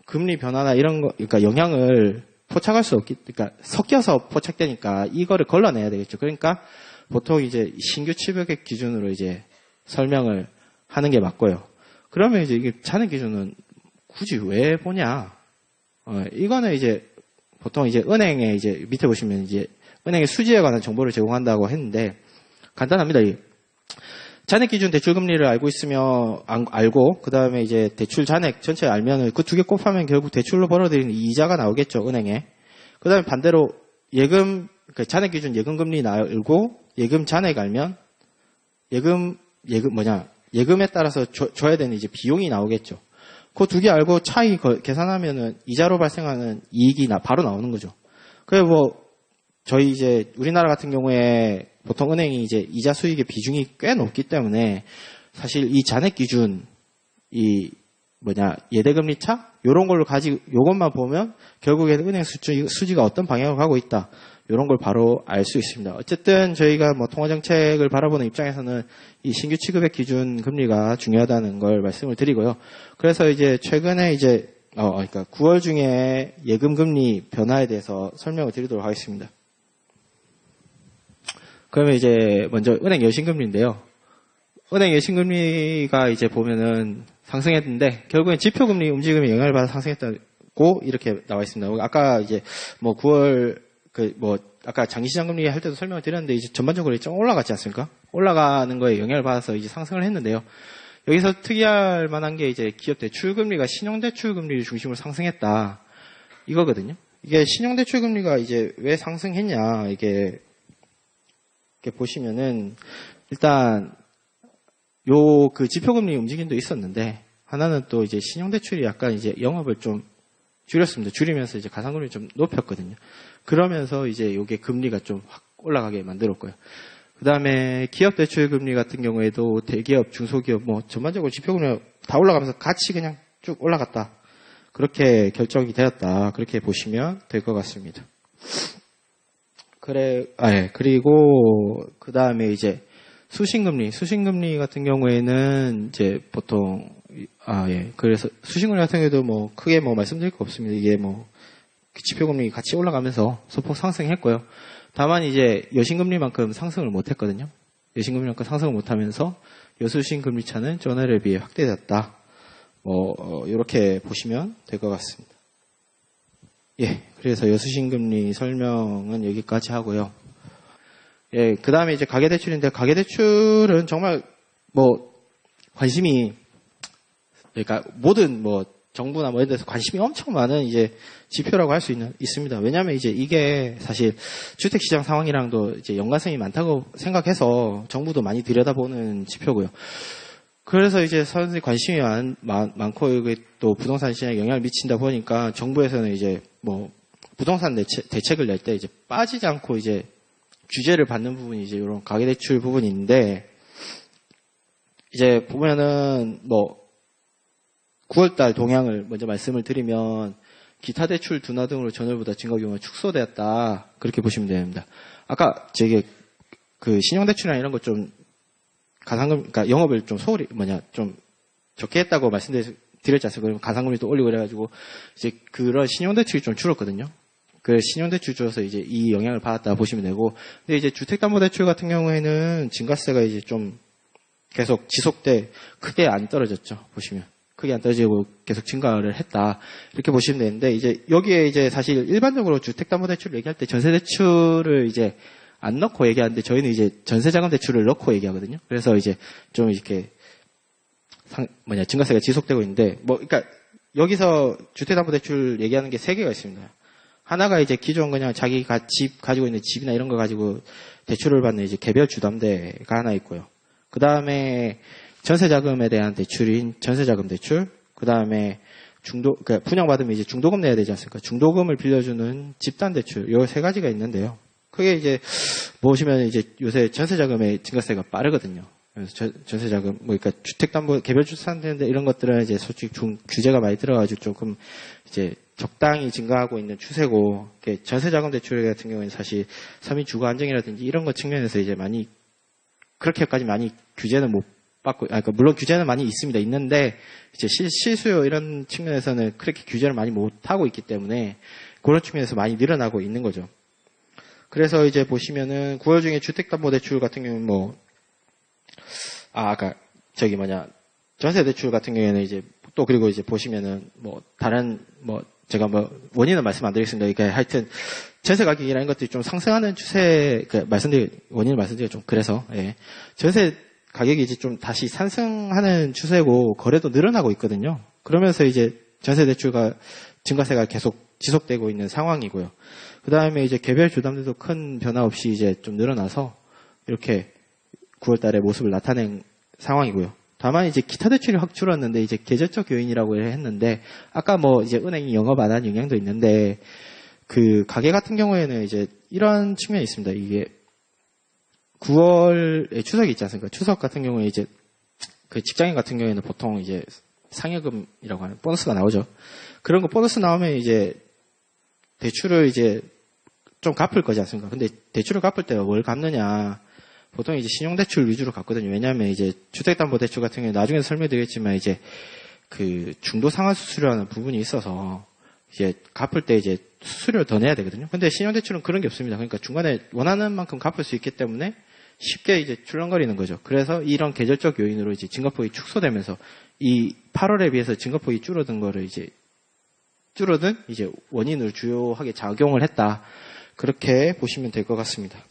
금리 변화나 이런 거, 그러니까 영향을 포착할 수 그러니까 섞여서 포착되니까 이거를 걸러내야 되겠죠. 그러니까 보통 이제 신규 취급액 기준으로 이제 설명을 하는 게 맞고요. 그러면 이제 이게 잔액 기준은 굳이 왜 보냐? 이거는 이제 보통 이제 은행에 이제 밑에 보시면 이제 은행의 수지에 관한 정보를 제공한다고 했는데, 간단합니다. 잔액 기준 대출 금리를 알고 그 다음에 이제 대출 잔액 전체 알면은 그 두 개 곱하면 결국 대출로 벌어들이는 이자가 나오겠죠, 은행에. 그 다음에 반대로 잔액 기준 예금 금리 알고 예금 잔액 알면 예금에 따라서 줘야 되는 이제 비용이 나오겠죠. 그 두 개 알고 차이 계산하면은 이자로 발생하는 이익이 바로 나오는 거죠. 그래서 저희 이제 우리나라 같은 경우에 보통 은행이 이제 이자 수익의 비중이 꽤 높기 때문에 사실 이 잔액 기준, 예대금리 차? 요런 걸로 요것만 보면 결국에는 은행 수지가 어떤 방향으로 가고 있다. 요런 걸 바로 알 수 있습니다. 어쨌든 저희가 통화정책을 바라보는 입장에서는 이 신규 취급액 기준 금리가 중요하다는 걸 말씀을 드리고요. 그래서 이제 최근에 이제, 그러니까 9월 중에 예금 금리 변화에 대해서 설명을 드리도록 하겠습니다. 그러면 이제 먼저 은행 여신금리인데요. 은행 여신금리가 이제 보면은 상승했는데 결국엔 지표금리 움직임에 영향을 받아 상승했다고 이렇게 나와 있습니다. 아까 이제 9월 아까 장기시장금리 할 때도 설명을 드렸는데 이제 전반적으로 좀 올라갔지 않습니까? 올라가는 거에 영향을 받아서 이제 상승을 했는데요. 여기서 특이할 만한 게 이제 기업 대출금리가 신용대출금리를 중심으로 상승했다. 이거거든요. 이게 신용대출금리가 이제 왜 상승했냐. 이렇게 보시면은 일단 그 지표금리 움직임도 있었는데 하나는 또 이제 신용대출이 약간 이제 영업을 좀 줄였습니다. 줄이면서 이제 가상금리를 좀 높였거든요. 그러면서 이제 요게 금리가 좀 확 올라가게 만들었고요. 그 다음에 기업대출 금리 같은 경우에도 대기업, 중소기업 뭐 전반적으로 지표금리가 다 올라가면서 같이 그냥 쭉 올라갔다. 그렇게 결정이 되었다. 그렇게 보시면 될 것 같습니다. 그리고 그 다음에 이제 수신금리 같은 경우에는 이제 보통 그래서 수신금리 같은 경우에도 뭐 크게 뭐 말씀드릴 거 없습니다. 이게 뭐 지표금리 같이 올라가면서 소폭 상승했고요. 다만 이제 여신금리만큼 상승을 못했거든요. 여신금리만큼 상승을 못하면서 여수신금리 차는 전월에 비해 확대됐다. 이렇게 보시면 될 것 같습니다. 그래서 여수신금리 설명은 여기까지 하고요. 그 다음에 이제 가계대출인데, 가계대출은 정말 관심이, 그러니까 모든 정부나 이런 데서 관심이 엄청 많은 이제 지표라고 할 수 있습니다. 왜냐하면 이제 이게 사실 주택시장 상황이랑도 이제 연관성이 많다고 생각해서 정부도 많이 들여다보는 지표고요. 그래서 이제 사람들이 관심이 많고, 이게 또 부동산 시장에 영향을 미친다 보니까 정부에서는 이제 부동산 대책을 낼 때 이제 빠지지 않고 이제 규제를 받는 부분이 이제 이런 가계대출 부분인데, 이제 보면은 9월달 동향을 먼저 말씀을 드리면, 기타 대출 둔화 등으로 전월보다 증가 규모가 축소되었다. 그렇게 보시면 됩니다. 아까 그 신용대출이나 이런 것 좀 가상금, 그러니까 영업을 좀 좀 적게 했다고 말씀드렸지 않습니까? 그러면 가상금리 또 올리고 그래가지고 이제 그런 신용대출이 좀 줄었거든요. 그 신용대출 줄어서 이제 이 영향을 받았다 보시면 되고, 근데 이제 주택담보대출 같은 경우에는 증가세가 이제 좀 계속 크게 안 떨어졌죠. 보시면. 크게 안 떨어지고 계속 증가를 했다. 이렇게 보시면 되는데, 이제 여기에 이제 사실 일반적으로 주택담보대출을 얘기할 때 전세대출을 이제 안 넣고 얘기하는데, 저희는 이제 전세자금대출을 넣고 얘기하거든요. 그래서 이제 좀 이렇게 증가세가 지속되고 있는데, 그러니까 여기서 주택담보대출 얘기하는 게 3개가 있습니다. 하나가 이제 기존 그냥 자기가 가지고 있는 집이나 이런 거 가지고 대출을 받는 이제 개별 주담대가 하나 있고요. 그 다음에 전세자금에 대한 대출인 전세자금 대출, 그 다음에 그러니까 분양받으면 이제 중도금 내야 되지 않습니까? 중도금을 빌려주는 집단대출, 요 3가지가 있는데요. 크게 이제 보시면 이제 요새 전세자금의 증가세가 빠르거든요. 그래서 전세자금, 그러니까 주택담보, 개별주택담보 이런 것들은 이제 솔직히 규제가 많이 들어가지고 조금 이제 적당히 증가하고 있는 추세고, 전세자금 대출 같은 경우에는 사실 서민 주거 안정이라든지 이런 것 측면에서 이제 그렇게까지 많이 규제는 못 받고, 그러니까 물론 규제는 많이 있는데, 이제 실수요 이런 측면에서는 그렇게 규제를 많이 못 하고 있기 때문에 그런 측면에서 많이 늘어나고 있는 거죠. 그래서 이제 보시면은 9월 중에 주택담보대출 같은 경우는 전세대출 같은 경우에는 이제 또 그리고 이제 보시면은 다른 제가 원인은 말씀 안 드리겠습니다. 그러니까 하여튼 전세 가격이라는 것들이 좀 상승하는 추세, 원인을 말씀드리기가 좀 그래서, 전세 가격이 이제 좀 다시 상승하는 추세고 거래도 늘어나고 있거든요. 그러면서 이제 전세대출가 증가세가 계속 지속되고 있는 상황이고요. 그 다음에 이제 개별 주담대도 큰 변화 없이 이제 좀 늘어나서 이렇게 9월 달에 모습을 나타낸 상황이고요. 다만 이제 기타 대출이 확 줄었는데 이제 계절적 요인이라고 했는데, 아까 이제 은행이 영업 안 한 영향도 있는데, 그 가계 같은 경우에는 이제 이런 측면이 있습니다. 이게 9월에 추석이 있지 않습니까? 추석 같은 경우에 이제 그 직장인 같은 경우에는 보통 이제 상여금이라고 하는 보너스가 나오죠. 그런 거 보너스 나오면 이제 대출을 이제 좀 갚을 거지 않습니까? 근데 대출을 갚을 때 뭘 갚느냐? 보통 이제 신용대출 위주로 갚거든요. 왜냐하면 이제 주택담보대출 같은 경우에 나중에 설명드리겠지만 이제 그 중도 상환 수수료라는 부분이 있어서 이제 갚을 때 이제 수수료를 더 내야 되거든요. 근데 신용대출은 그런 게 없습니다. 그러니까 중간에 원하는 만큼 갚을 수 있기 때문에 쉽게 이제 출렁거리는 거죠. 그래서 이런 계절적 요인으로 이제 증가폭이 축소되면서 이 8월에 비해서 증가폭이 줄어든 원인을 주요하게 작용을 했다. 그렇게 보시면 될 것 같습니다.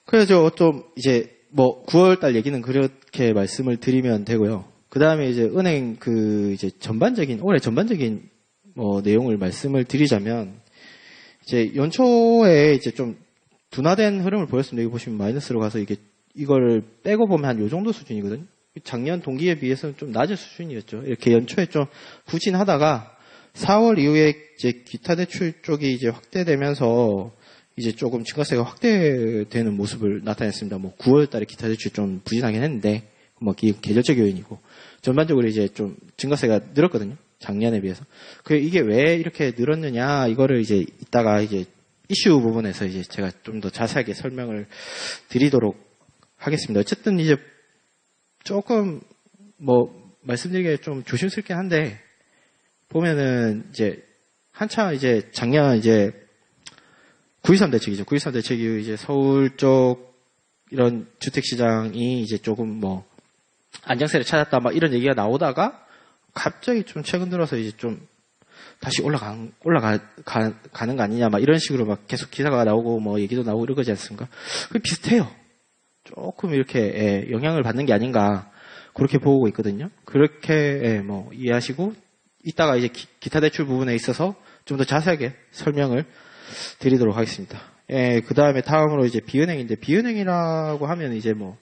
그래서 좀 이제 9월달 얘기는 그렇게 말씀을 드리면 되고요. 그 다음에 이제 은행 이제 올해 전반적인 내용을 말씀을 드리자면, 이제 연초에 이제 좀 둔화된 흐름을 보였습니다. 여기 보시면 마이너스로 가서 이걸 빼고 보면 한 요 정도 수준이거든요. 작년 동기에 비해서는 좀 낮은 수준이었죠. 이렇게 연초에 좀 부진하다가 4월 이후에 이제 기타 대출 쪽이 이제 확대되면서 이제 조금 증가세가 확대되는 모습을 나타냈습니다. 뭐 9월 달에 기타 대출 좀 부진하긴 했는데 뭐 계절적 요인이고 전반적으로 이제 좀 증가세가 늘었거든요. 작년에 비해서. 이게 왜 이렇게 늘었느냐 이거를 이제 이따가 이제 이슈 부분에서 이제 제가 좀 더 자세하게 설명을 드리도록 하겠습니다. 어쨌든 이제 조금 뭐 말씀드리기에 좀 조심스럽긴 한데 보면은 이제 한참 이제 작년 이제 9.23 대책이죠. 9.23 대책이 이제 서울 쪽 이런 주택 시장이 이제 조금 뭐 안정세를 찾았다 막 이런 얘기가 나오다가 갑자기 좀 최근 들어서 이제 좀 다시 올라가는 거 아니냐 막 이런 식으로 막 계속 기사가 나오고 뭐 얘기도 나오고 이런 거지 않습니까? 그게 비슷해요. 조금 이렇게 영향을 받는 게 아닌가 그렇게 보고 있거든요. 그렇게 뭐 이해하시고 이따가 이제 기타 대출 부분에 있어서 좀 더 자세하게 설명을 드리도록 하겠습니다. 그 다음에 다음으로 이제 비은행인데 비은행이라고 하면 이제 뭐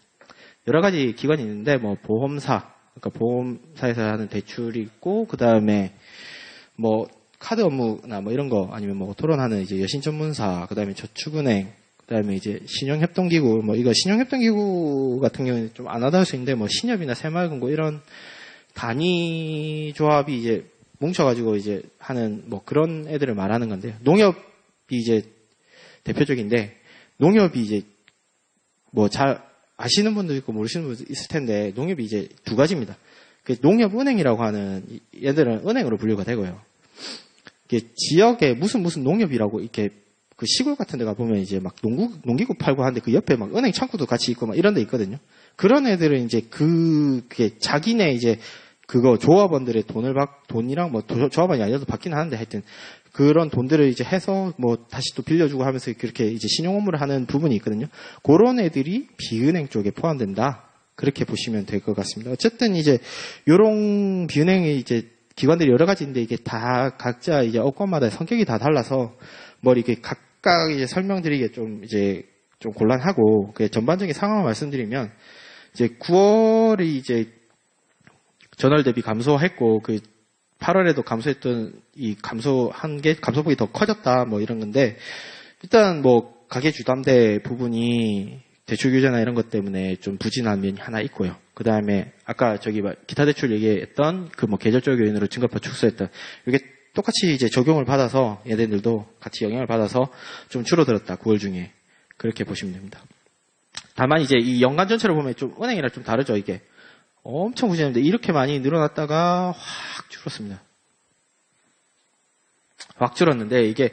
여러 가지 기관이 있는데 뭐 보험사 그러니까 보험사에서 하는 대출이 있고 그 다음에 뭐 카드 업무나 뭐 이런 거 아니면 뭐 토론하는 이제 여신 전문사 그 다음에 저축은행 그 다음에 이제 신용협동기구 뭐 이거 신용협동기구 같은 경우는 좀 안 하다 할 수 있는데 뭐 신협이나 새마을금고 이런 단위 조합이 이제 뭉쳐가지고 이제 하는 뭐 그런 애들을 말하는 건데요. 농협이 이제 대표적인데 농협이 이제 뭐 잘 아시는 분도 있고 모르시는 분도 있을 텐데 농협이 이제 두 가지입니다. 농협은행이라고 하는 얘들은 은행으로 분류가 되고요. 이게 지역에 무슨 농협이라고 이렇게 그 시골 같은 데 가보면 이제 막 농기구 팔고 하는데 그 옆에 막 은행 창구도 같이 있고 막 이런 데 있거든요. 그런 애들은 이제 그게 자기네 이제 그거 조합원들의 돈이랑 뭐 조합원이 아니어도 받긴 하는데 하여튼 그런 돈들을 이제 해서 뭐 다시 또 빌려주고 하면서 그렇게 이제 신용 업무를 하는 부분이 있거든요. 그런 애들이 비은행 쪽에 포함된다. 그렇게 보시면 될 것 같습니다. 어쨌든 이제 요런 비은행이 이제 기관들이 여러 가지인데 이게 다 각자 이제 업권마다 성격이 다 달라서 뭐 이렇게 각각 이제 설명드리기에 좀 곤란하고 그 전반적인 상황을 말씀드리면 이제 9월이 이제 전월 대비 감소했고 그 8월에도 감소했던 이 감소한 게 감소폭이 더 커졌다 뭐 이런 건데 일단 뭐 가계 주담대 부분이 대출 규제나 이런 것 때문에 좀 부진한 면이 하나 있고요. 그 다음에 아까 기타 대출 얘기했던 그 뭐 계절적 요인으로 증가폭 축소했던 이게 똑같이 이제 적용을 받아서 얘네들도 같이 영향을 받아서 좀 줄어들었다 9월 중에 그렇게 보시면 됩니다. 다만 이제 이 연간 전체로 보면 좀 은행이랑 좀 다르죠. 이게 엄청 부진했는데 이렇게 많이 늘어났다가 확 줄었습니다. 확 줄었는데 이게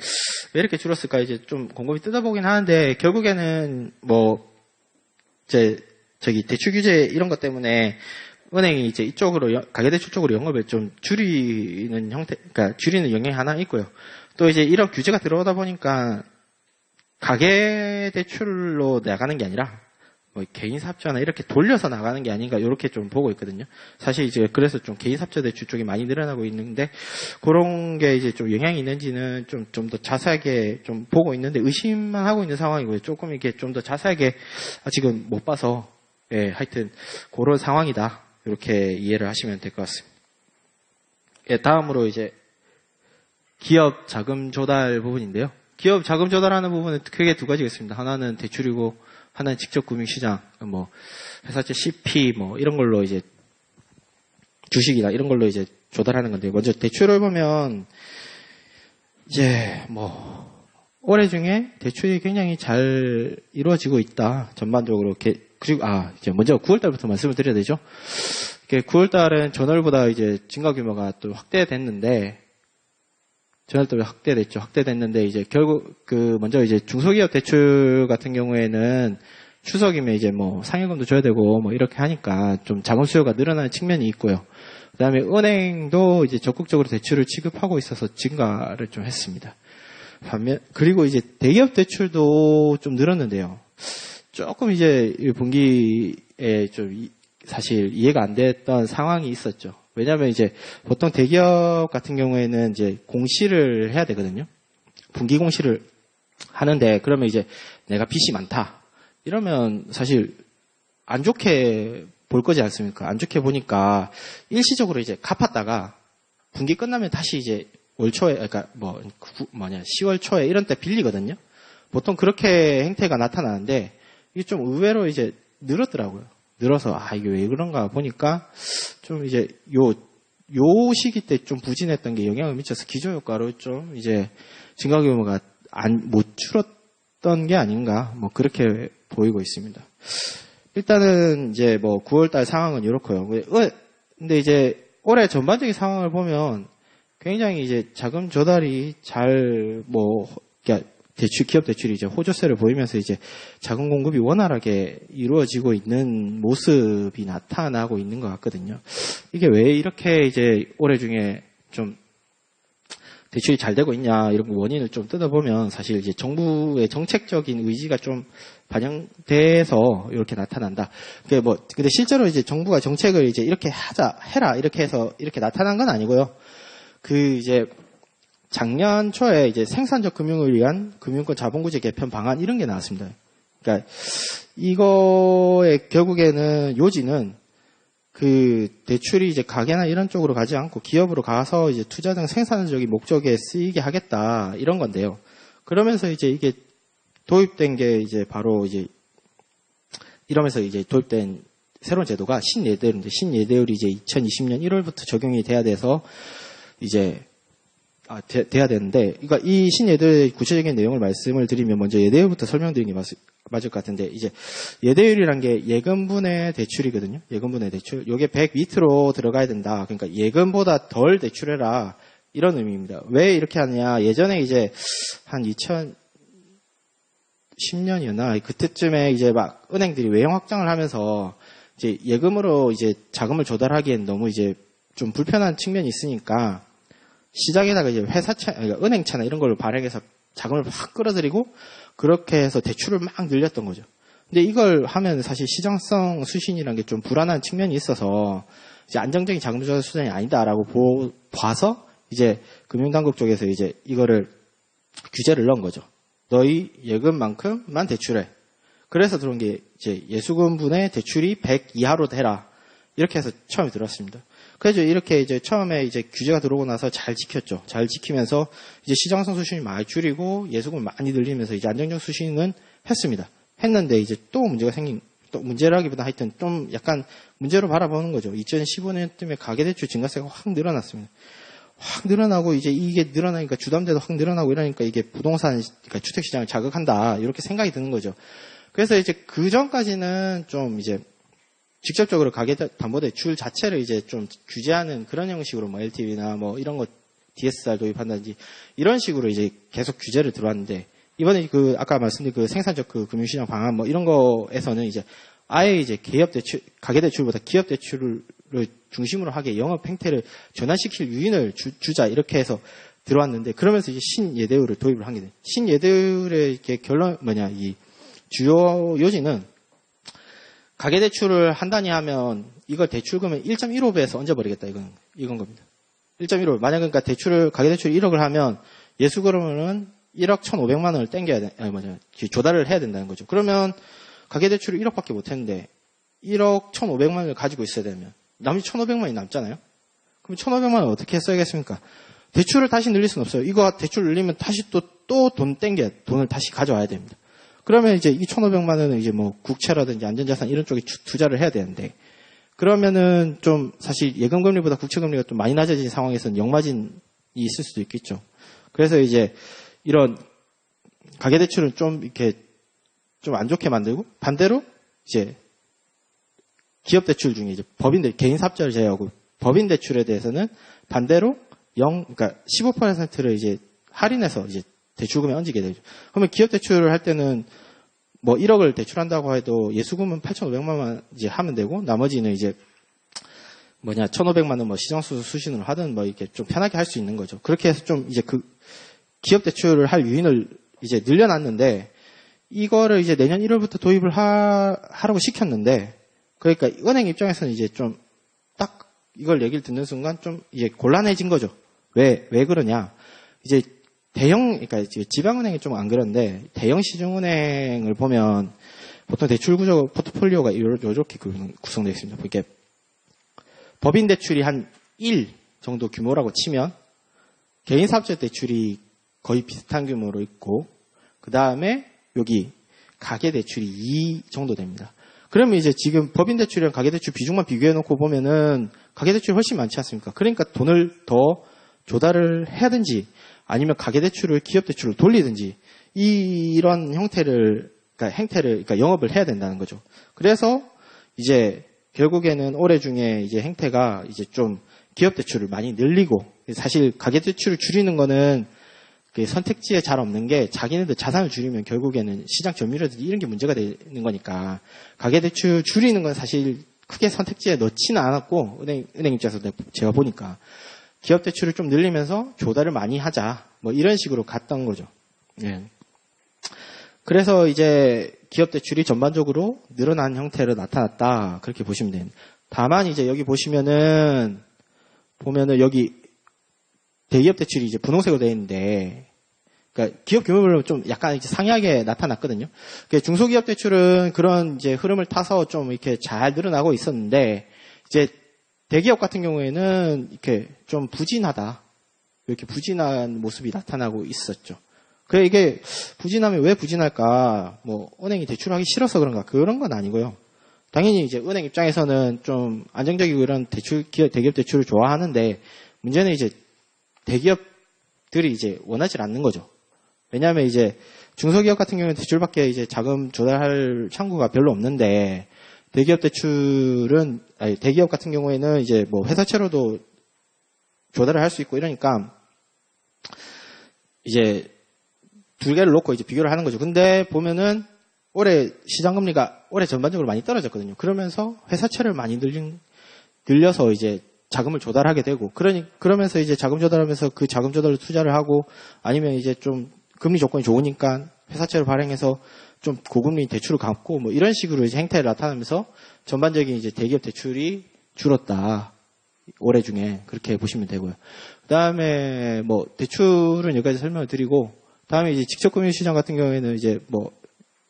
왜 이렇게 줄었을까 이제 좀 곰곰이 뜯어보긴 하는데 결국에는 뭐 대출 규제 이런 것 때문에 은행이 이제 이쪽으로 가계대출 쪽으로 영업을 좀 줄이는 형태, 그러니까 줄이는 영향이 하나 있고요. 또 이제 이런 규제가 들어오다 보니까 가계대출로 나가는 게 아니라 뭐 개인사업자나 이렇게 돌려서 나가는 게 아닌가 이렇게 좀 보고 있거든요. 사실 이제 그래서 좀 개인사업자 대출 쪽이 많이 늘어나고 있는데 그런 게 이제 좀 영향이 있는지는 좀 더 자세하게 좀 보고 있는데 의심만 하고 있는 상황이고요. 조금 이렇게 좀 더 자세하게 아직은 못 봐서 하여튼 그런 상황이다. 이렇게 이해를 하시면 될 것 같습니다. 다음으로 이제 기업 자금 조달 부분인데요. 기업 자금 조달하는 부분은 크게 두 가지가 있습니다. 하나는 대출이고 하나는 직접 금융시장, 뭐 회사채 CP 뭐 이런 걸로 이제 주식이나 이런 걸로 이제 조달하는 건데 먼저 대출을 보면 이제 뭐 올해 중에 대출이 굉장히 잘 이루어지고 있다 전반적으로. 그리고 이제 먼저 9월달부터 말씀을 드려야 되죠. 9월달은 전월보다 이제 증가 규모가 또 확대됐는데. 전월달에 확대됐는데, 이제 결국, 먼저 이제 중소기업 대출 같은 경우에는 추석이면 이제 뭐 상여금도 줘야 되고 뭐 이렇게 하니까 좀 자금 수요가 늘어나는 측면이 있고요. 그 다음에 은행도 이제 적극적으로 대출을 취급하고 있어서 증가를 좀 했습니다. 그리고 이제 대기업 대출도 좀 늘었는데요. 조금 이제 분기에 좀 사실 이해가 안 됐던 상황이 있었죠. 왜냐하면 이제 보통 대기업 같은 경우에는 이제 공시를 해야 되거든요. 분기 공시를 하는데 그러면 이제 내가 빚이 많다. 이러면 사실 안 좋게 볼 거지 않습니까? 안 좋게 보니까 일시적으로 이제 갚았다가 분기 끝나면 다시 이제 올 초에, 그러니까 10월 초에 이런 때 빌리거든요. 보통 그렇게 행태가 나타나는데 이게 좀 의외로 이제 늘었더라고요. 늘어서 이게 왜 그런가 보니까 좀 이제 요 시기 때 좀 부진했던 게 영향을 미쳐서 기저효과로 좀 이제 증가 규모가 못 줄었던 게 아닌가 뭐 그렇게 보이고 있습니다. 일단은 이제 뭐 9월달 상황은 이렇고요. 근데 이제 올해 전반적인 상황을 보면 굉장히 이제 자금 조달이 그러니까 기업 대출이 이제 호조세를 보이면서 이제 자금 공급이 원활하게 이루어지고 있는 모습이 나타나고 있는 것 같거든요. 이게 왜 이렇게 이제 올해 중에 좀 대출이 잘 되고 있냐 이런 원인을 좀 뜯어보면 사실 이제 정부의 정책적인 의지가 좀 반영돼서 이렇게 나타난다. 근데 실제로 이제 정부가 정책을 이제 이렇게 해라 이렇게 해서 이렇게 나타난 건 아니고요. 이제 작년 초에 이제 생산적 금융을 위한 금융권 자본구제 개편 방안 이런 게 나왔습니다. 그러니까 이거의 결국에는 요지는 대출이 이제 가게나 이런 쪽으로 가지 않고 기업으로 가서 이제 투자 등 생산적인 목적에 쓰이게 하겠다 이런 건데요. 그러면서 이제 이게 도입된 게 이제 바로 이제 이러면서 이제 도입된 새로운 제도가 신예대율인데 신예대율이 이제 2020년 1월부터 적용이 돼야 돼서 이제 돼야 되는데, 그러니까 이 신예대율의 구체적인 내용을 말씀을 드리면 먼저 예대율부터 설명드리는 게 맞을 것 같은데, 이제 예대율이란 게 예금분의 대출이거든요. 예금분의 대출. 요게 100 밑으로 들어가야 된다. 그러니까 예금보다 덜 대출해라. 이런 의미입니다. 왜 이렇게 하느냐. 예전에 이제 한 2010년이었나? 그때쯤에 이제 막 은행들이 외형 확장을 하면서 이제 예금으로 이제 자금을 조달하기엔 너무 이제 좀 불편한 측면이 있으니까 시장에다가 이제 그러니까 은행차나 이런 걸로 발행해서 자금을 확 끌어들이고 그렇게 해서 대출을 막 늘렸던 거죠. 근데 이걸 하면 사실 시장성 수신이라는 게 좀 불안한 측면이 있어서 이제 안정적인 자금 조달 수단이 아니다라고 봐서 이제 금융당국 쪽에서 이제 이거를 규제를 넣은 거죠. 너희 예금만큼만 대출해. 그래서 들어온 게 이제 예수금분의 대출이 100 이하로 해라. 이렇게 해서 처음에 들어왔습니다. 그래서 이렇게 이제 처음에 이제 규제가 들어오고 나서 잘 지켰죠. 잘 지키면서 이제 시장성 수신이 많이 줄이고 예수금을 많이 늘리면서 이제 안정적 수신은 했습니다. 했는데 이제 또 문제라기보다 하여튼 좀 약간 문제로 바라보는 거죠. 2015년쯤에 가계대출 증가세가 확 늘어났습니다. 확 늘어나고 이제 이게 늘어나니까 주담대도 확 늘어나고 이러니까 이게 부동산, 그러니까 주택시장을 자극한다. 이렇게 생각이 드는 거죠. 그래서 이제 그 전까지는 좀 이제 직접적으로 가계담보대출 자체를 이제 좀 규제하는 그런 형식으로 뭐 LTV나 뭐 이런 거 DSR 도입한다든지 이런 식으로 이제 계속 규제를 들어왔는데 이번에 아까 말씀드린 생산적 금융시장 방안 뭐 이런 거에서는 이제 아예 이제 가계대출보다 기업대출을 중심으로 하게 영업 행태를 전환시킬 유인을 주자 이렇게 해서 들어왔는데 그러면서 이제 신예대율을 도입을 하게 돼. 신예대율의 이렇게 이 주요 요지는 가계대출을 한다니 하면 이걸 대출금을 1.15배에서 얹어버리겠다 이건 겁니다. 1.15배. 만약 그러니까 가계대출 1억을 하면 예수금은 1억 1,500만 원을 조달을 해야 된다는 거죠. 그러면 가계대출을 1억밖에 못 했는데 1억 1,500만 원을 가지고 있어야 되면 나머지 1,500만 원이 남잖아요. 그럼 1,500만 원 어떻게 써야겠습니까? 대출을 다시 늘릴 수는 없어요. 이거 대출 늘리면 다시 또 돈을 다시 가져와야 됩니다. 그러면 이제 이 1,500만 원은 이제 뭐 국채라든지 안전자산 이런 쪽에 투자를 해야 되는데 그러면은 좀 사실 예금금리보다 국채금리가 좀 많이 낮아진 상황에서는 역마진이 있을 수도 있겠죠. 그래서 이제 이런 가계대출은 좀 이렇게 좀 안 좋게 만들고 반대로 이제 기업대출 중에 이제 개인 삽자를 제외하고 법인 대출에 대해서는 반대로 그러니까 15%를 이제 할인해서 이제 대출금에 얹게 되죠. 그러면 기업 대출을 할 때는 뭐 1억을 대출한다고 해도 예수금은 8,500만 원 이제 하면 되고 나머지는 이제 1,500만 원 뭐 시장수 수신으로 하든 뭐 이렇게 좀 편하게 할 수 있는 거죠. 그렇게 해서 좀 이제 기업 대출을 할 유인을 이제 늘려놨는데 이거를 이제 내년 1월부터 도입을 하라고 시켰는데 그러니까 은행 입장에서는 이제 좀 딱 이걸 얘기를 듣는 순간 좀 이제 곤란해진 거죠. 왜 그러냐. 이제 그러니까 지방은행이 좀 안 그런데 대형 시중은행을 보면 보통 대출 구조 포트폴리오가 이렇게 구성되어 있습니다. 이게 법인 대출이 한 1 정도 규모라고 치면 개인 사업자 대출이 거의 비슷한 규모로 있고 그 다음에 여기 가계 대출이 2 정도 됩니다. 그러면 이제 지금 법인 대출이랑 가계 대출 비중만 비교해 놓고 보면은 가계 대출이 훨씬 많지 않습니까? 그러니까 돈을 더 조달을 해야 되는지 아니면 가계 대출을 기업 대출로 돌리든지 이런 행태를 그러니까 영업을 해야 된다는 거죠. 그래서 이제 결국에는 올해 중에 이제 행태가 이제 좀 기업 대출을 많이 늘리고 사실 가계 대출을 줄이는 거는 그 선택지에 잘 없는 게 자기네들 자산을 줄이면 결국에는 시장 점유율이라든지 이런 게 문제가 되는 거니까 가계 대출 줄이는 건 사실 크게 선택지에 넣지는 않았고 은행 입장에서 제가 보니까 기업 대출을 좀 늘리면서 조달을 많이 하자 뭐 이런 식으로 갔던 거죠. 예. 그래서 이제 기업 대출이 전반적으로 늘어난 형태로 나타났다 그렇게 보시면 됩니다. 다만 이제 여기 보면은 여기 대기업 대출이 이제 분홍색으로 되어 있는데, 그러니까 기업 규모별로 좀 약간 이제 상이하게 나타났거든요. 그러니까 중소기업 대출은 그런 이제 흐름을 타서 좀 이렇게 잘 늘어나고 있었는데, 이제 대기업 같은 경우에는 이렇게 좀 부진하다. 이렇게 부진한 모습이 나타나고 있었죠. 그래 이게 부진하면 왜 부진할까? 뭐 은행이 대출하기 싫어서 그런가? 그런 건 아니고요. 당연히 이제 은행 입장에서는 좀 안정적이고 이런 대기업 대출을 좋아하는데 문제는 이제 대기업들이 이제 원하지 않는 거죠. 왜냐하면 이제 중소기업 같은 경우는 대출밖에 이제 자금 조달할 창구가 별로 없는데 대기업 같은 경우에는 이제 뭐 회사채로도 조달을 할 수 있고 이러니까 이제 두 개를 놓고 이제 비교를 하는 거죠. 근데 보면은 올해 시장금리가 올해 전반적으로 많이 떨어졌거든요. 그러면서 회사채를 많이 늘려서 이제 자금을 조달하게 되고, 그러면서 이제 자금 조달하면서 그 자금 조달로 투자를 하고, 아니면 이제 좀 금리 조건이 좋으니까 회사채를 발행해서 좀 고금리 대출을 갚고, 뭐 이런 식으로 이제 행태를 나타나면서 전반적인 이제 대기업 대출이 줄었다. 올해 중에 그렇게 보시면 되고요. 그 다음에 뭐 대출은 여기까지 설명을 드리고, 다음에 이제 직접금융시장 같은 경우에는 이제 뭐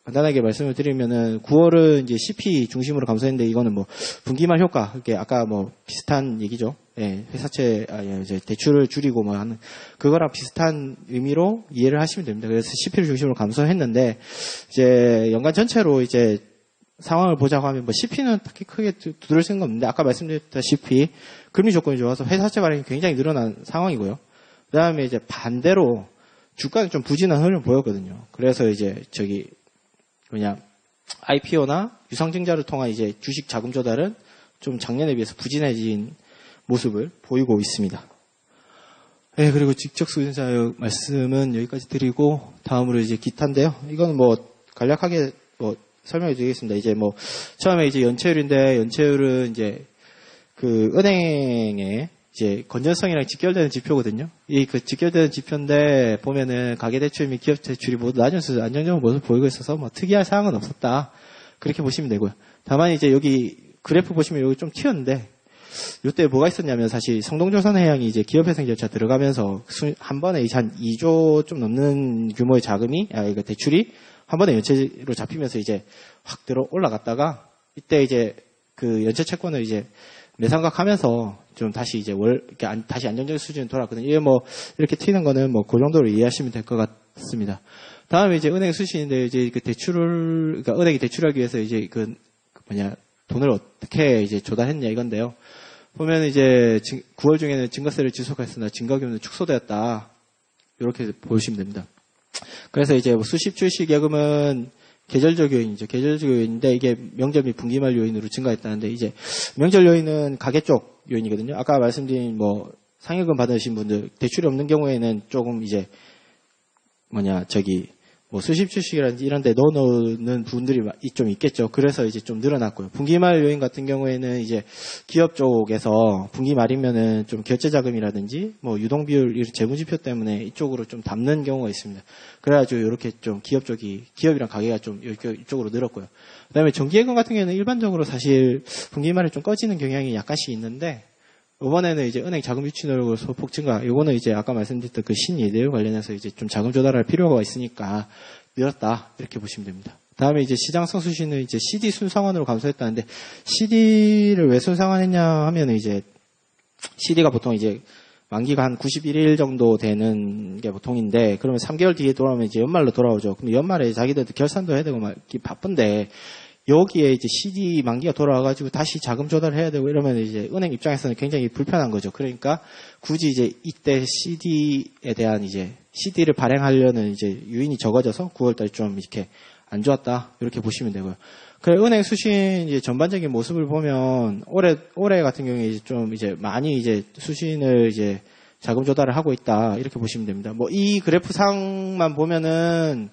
간단하게 말씀을 드리면은 9월은 이제 CP 중심으로 감소했는데 이거는 뭐 분기말 효과, 그게 아까 뭐 비슷한 얘기죠. 예, 회사채 이제 대출을 줄이고 뭐 하는 그거랑 비슷한 의미로 이해를 하시면 됩니다. 그래서 CP를 중심으로 감소했는데 이제 연간 전체로 이제 상황을 보자고 하면 뭐 CP는 딱히 크게 두드릴 생각 없는데 아까 말씀드렸다시피 금리 조건이 좋아서 회사채 발행이 굉장히 늘어난 상황이고요. 그다음에 이제 반대로 주가는 좀 부진한 흐름을 보였거든요. 그래서 이제 IPO나 유상증자를 통한 이제 주식 자금 조달은 좀 작년에 비해서 부진해진 모습을 보이고 있습니다. 네, 그리고 직접 수익자역 말씀은 여기까지 드리고 다음으로 이제 기타인데요. 이건 뭐 간략하게 뭐 설명해 드리겠습니다. 이제 뭐 처음에 이제 연체율인데 연체율은 이제 그 은행의 이제 건전성이랑 직결되는 지표거든요. 이 그 직결되는 지표인데 보면은 가계대출 및 기업대출이 모두 낮은 수준 안정적인 모습을 보이고 있어서 뭐 특이할 사항은 없었다. 그렇게 보시면 되고요. 다만 이제 여기 그래프 보시면 여기 좀 튀었는데 이때 뭐가 있었냐면 사실 성동조선 해양이 이제 기업회생 절차 들어가면서 한 번에 한 2조 좀 넘는 규모의 자금이 이거 대출이 한 번에 연체로 잡히면서 이제 확 들어 올라갔다가 이때 이제 그 연체 채권을 이제 매상각하면서 좀 다시 이제 다시 안정적인 수준으로 돌아왔거든요. 이게 뭐 이렇게 튀는 거는 뭐 그 정도로 이해하시면 될 것 같습니다. 다음에 이제 은행 수신인데 이제 그 그러니까 은행이 대출하기 위해서 이제 돈을 어떻게 이제 조달했냐 이건데요. 보면 이제 9월 중에는 증가세를 지속했으나 증가 규모는 축소되었다. 이렇게 보시면 됩니다. 그래서 이제 수십 출시 예금은 계절적 요인이죠. 계절적 요인인데 이게 명절 및 분기말 요인으로 증가했다는데 이제 명절 요인은 가계 쪽 요인이거든요. 아까 말씀드린 뭐 상여금 받으신 분들 대출이 없는 경우에는 조금 이제 뭐 수십 주식이라든지 이런 데 넣어놓는 분들이 좀 있겠죠. 그래서 이제 좀 늘어났고요. 분기말 요인 같은 경우에는 이제 기업 쪽에서 분기말이면은 좀 결제 자금이라든지 뭐 유동 비율 재무 지표 때문에 이쪽으로 좀 담는 경우가 있습니다. 그래가지고 이렇게 좀 기업이랑 가계가 좀 이쪽으로 늘었고요. 그다음에 정기예금 같은 경우에는 일반적으로 사실 분기말에 좀 꺼지는 경향이 약간씩 있는데 이번에는 이제 은행 자금 유치 노력으로 소폭 증가. 이거는 이제 아까 말씀드렸던 그 신예대율 관련해서 이제 좀 자금 조달할 필요가 있으니까 늘었다. 이렇게 보시면 됩니다. 다음에 이제 시장성 수신을 이제 CD 순상환으로 감소했다는데, CD를 왜 순상환했냐 하면 이제, CD가 보통 이제, 만기가 한 91일 정도 되는 게 보통인데, 그러면 3개월 뒤에 돌아오면 이제 연말로 돌아오죠. 그럼 연말에 자기들도 결산도 해야 되고 막 바쁜데, 여기에 이제 CD 만기가 돌아와가지고 다시 자금 조달을 해야 되고 이러면 이제 은행 입장에서는 굉장히 불편한 거죠. 그러니까 굳이 이제 이때 CD에 대한 이제 CD를 발행하려는 이제 유인이 적어져서 9월달 좀 이렇게 안 좋았다. 이렇게 보시면 되고요. 그래, 은행 수신 이제 전반적인 모습을 보면 올해 같은 경우에 이제 좀 이제 많이 이제 수신을 이제 자금 조달을 하고 있다. 이렇게 보시면 됩니다. 뭐 이 그래프상만 보면은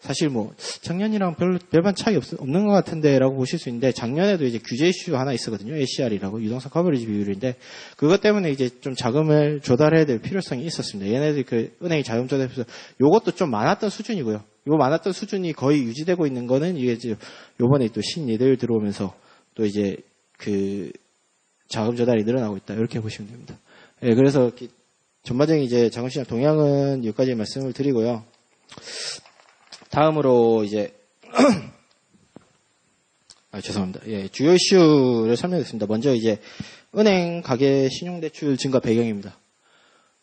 사실 뭐 작년이랑 별반 차이 없는 것 같은데라고 보실 수 있는데, 작년에도 이제 규제 이슈 하나 있었거든요. ACR이라고 유동성 커버리지 비율인데, 그것 때문에 이제 좀 자금을 조달해야 될 필요성이 있었습니다. 얘네들이 그 은행이 자금 조달해서 요것도 좀 많았던 수준이고요. 요 많았던 수준이 거의 유지되고 있는 거는 이게 이제 요번에 또 신예들 들어오면서 또 이제 그 자금 조달이 늘어나고 있다. 이렇게 보시면 됩니다. 예, 그래서 전반적인 이제 자금시장 동향은 여기까지 말씀을 드리고요. 다음으로 이제 죄송합니다. 예, 주요 이슈를 설명드리겠습니다. 먼저 이제 은행 가계 신용대출 증가 배경입니다.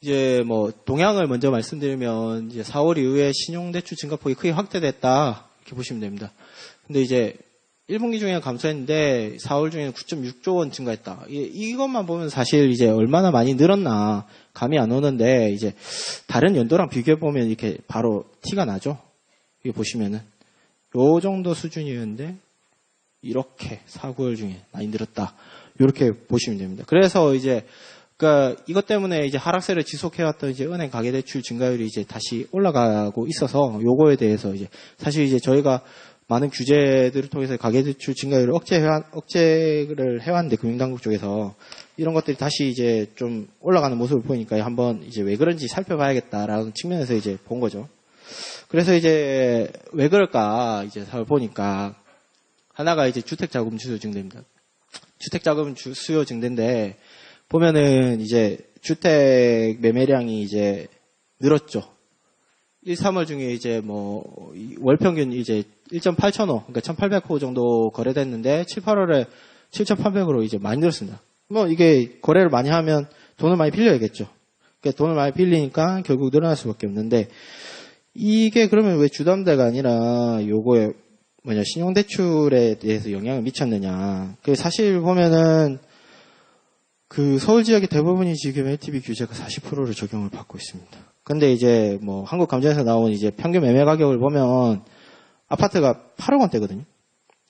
이제 뭐 동향을 먼저 말씀드리면 이제 4월 이후에 신용대출 증가폭이 크게 확대됐다 이렇게 보시면 됩니다. 근데 이제 1분기 중에는 감소했는데 4월 중에는 9.6조 원 증가했다. 이것만 보면 사실 이제 얼마나 많이 늘었나 감이 안 오는데, 이제 다른 연도랑 비교해 보면 이렇게 바로 티가 나죠. 이거 보시면은 요 정도 수준이었는데 이렇게 4, 9월 중에 많이 늘었다. 이렇게 보시면 됩니다. 그래서 이제 그러니까 이것 때문에 이제 하락세를 지속해왔던 이제 은행 가계대출 증가율이 이제 다시 올라가고 있어서, 요거에 대해서 이제 사실 이제 저희가 많은 규제들을 통해서 가계대출 증가율을 억제를 해왔는데, 금융당국 쪽에서 이런 것들이 다시 이제 좀 올라가는 모습을 보이니까 한번 이제 왜 그런지 살펴봐야겠다라는 측면에서 이제 본 거죠. 그래서 이제 왜 그럴까 이제 살펴보니까, 하나가 이제 주택자금 수요 증대입니다. 주택자금 수요 증대인데, 보면은 이제 주택 매매량이 이제 늘었죠. 1, 3월 중에 이제 뭐 월평균 이제 1.8천호, 그러니까 1,800호 정도 거래됐는데 7, 8월에 7,800으로 이제 많이 늘었습니다. 뭐 이게 거래를 많이 하면 돈을 많이 빌려야겠죠. 그러니까 돈을 많이 빌리니까 결국 늘어날 수밖에 없는데, 이게 그러면 왜 주담대가 아니라 요거에 신용대출에 대해서 영향을 미쳤느냐. 그 사실 보면은 그 서울 지역의 대부분이 지금 LTV 규제가 40%를 적용을 받고 있습니다. 근데 이제 뭐 한국감정에서 나온 이제 평균 매매 가격을 보면 아파트가 8억 원대거든요.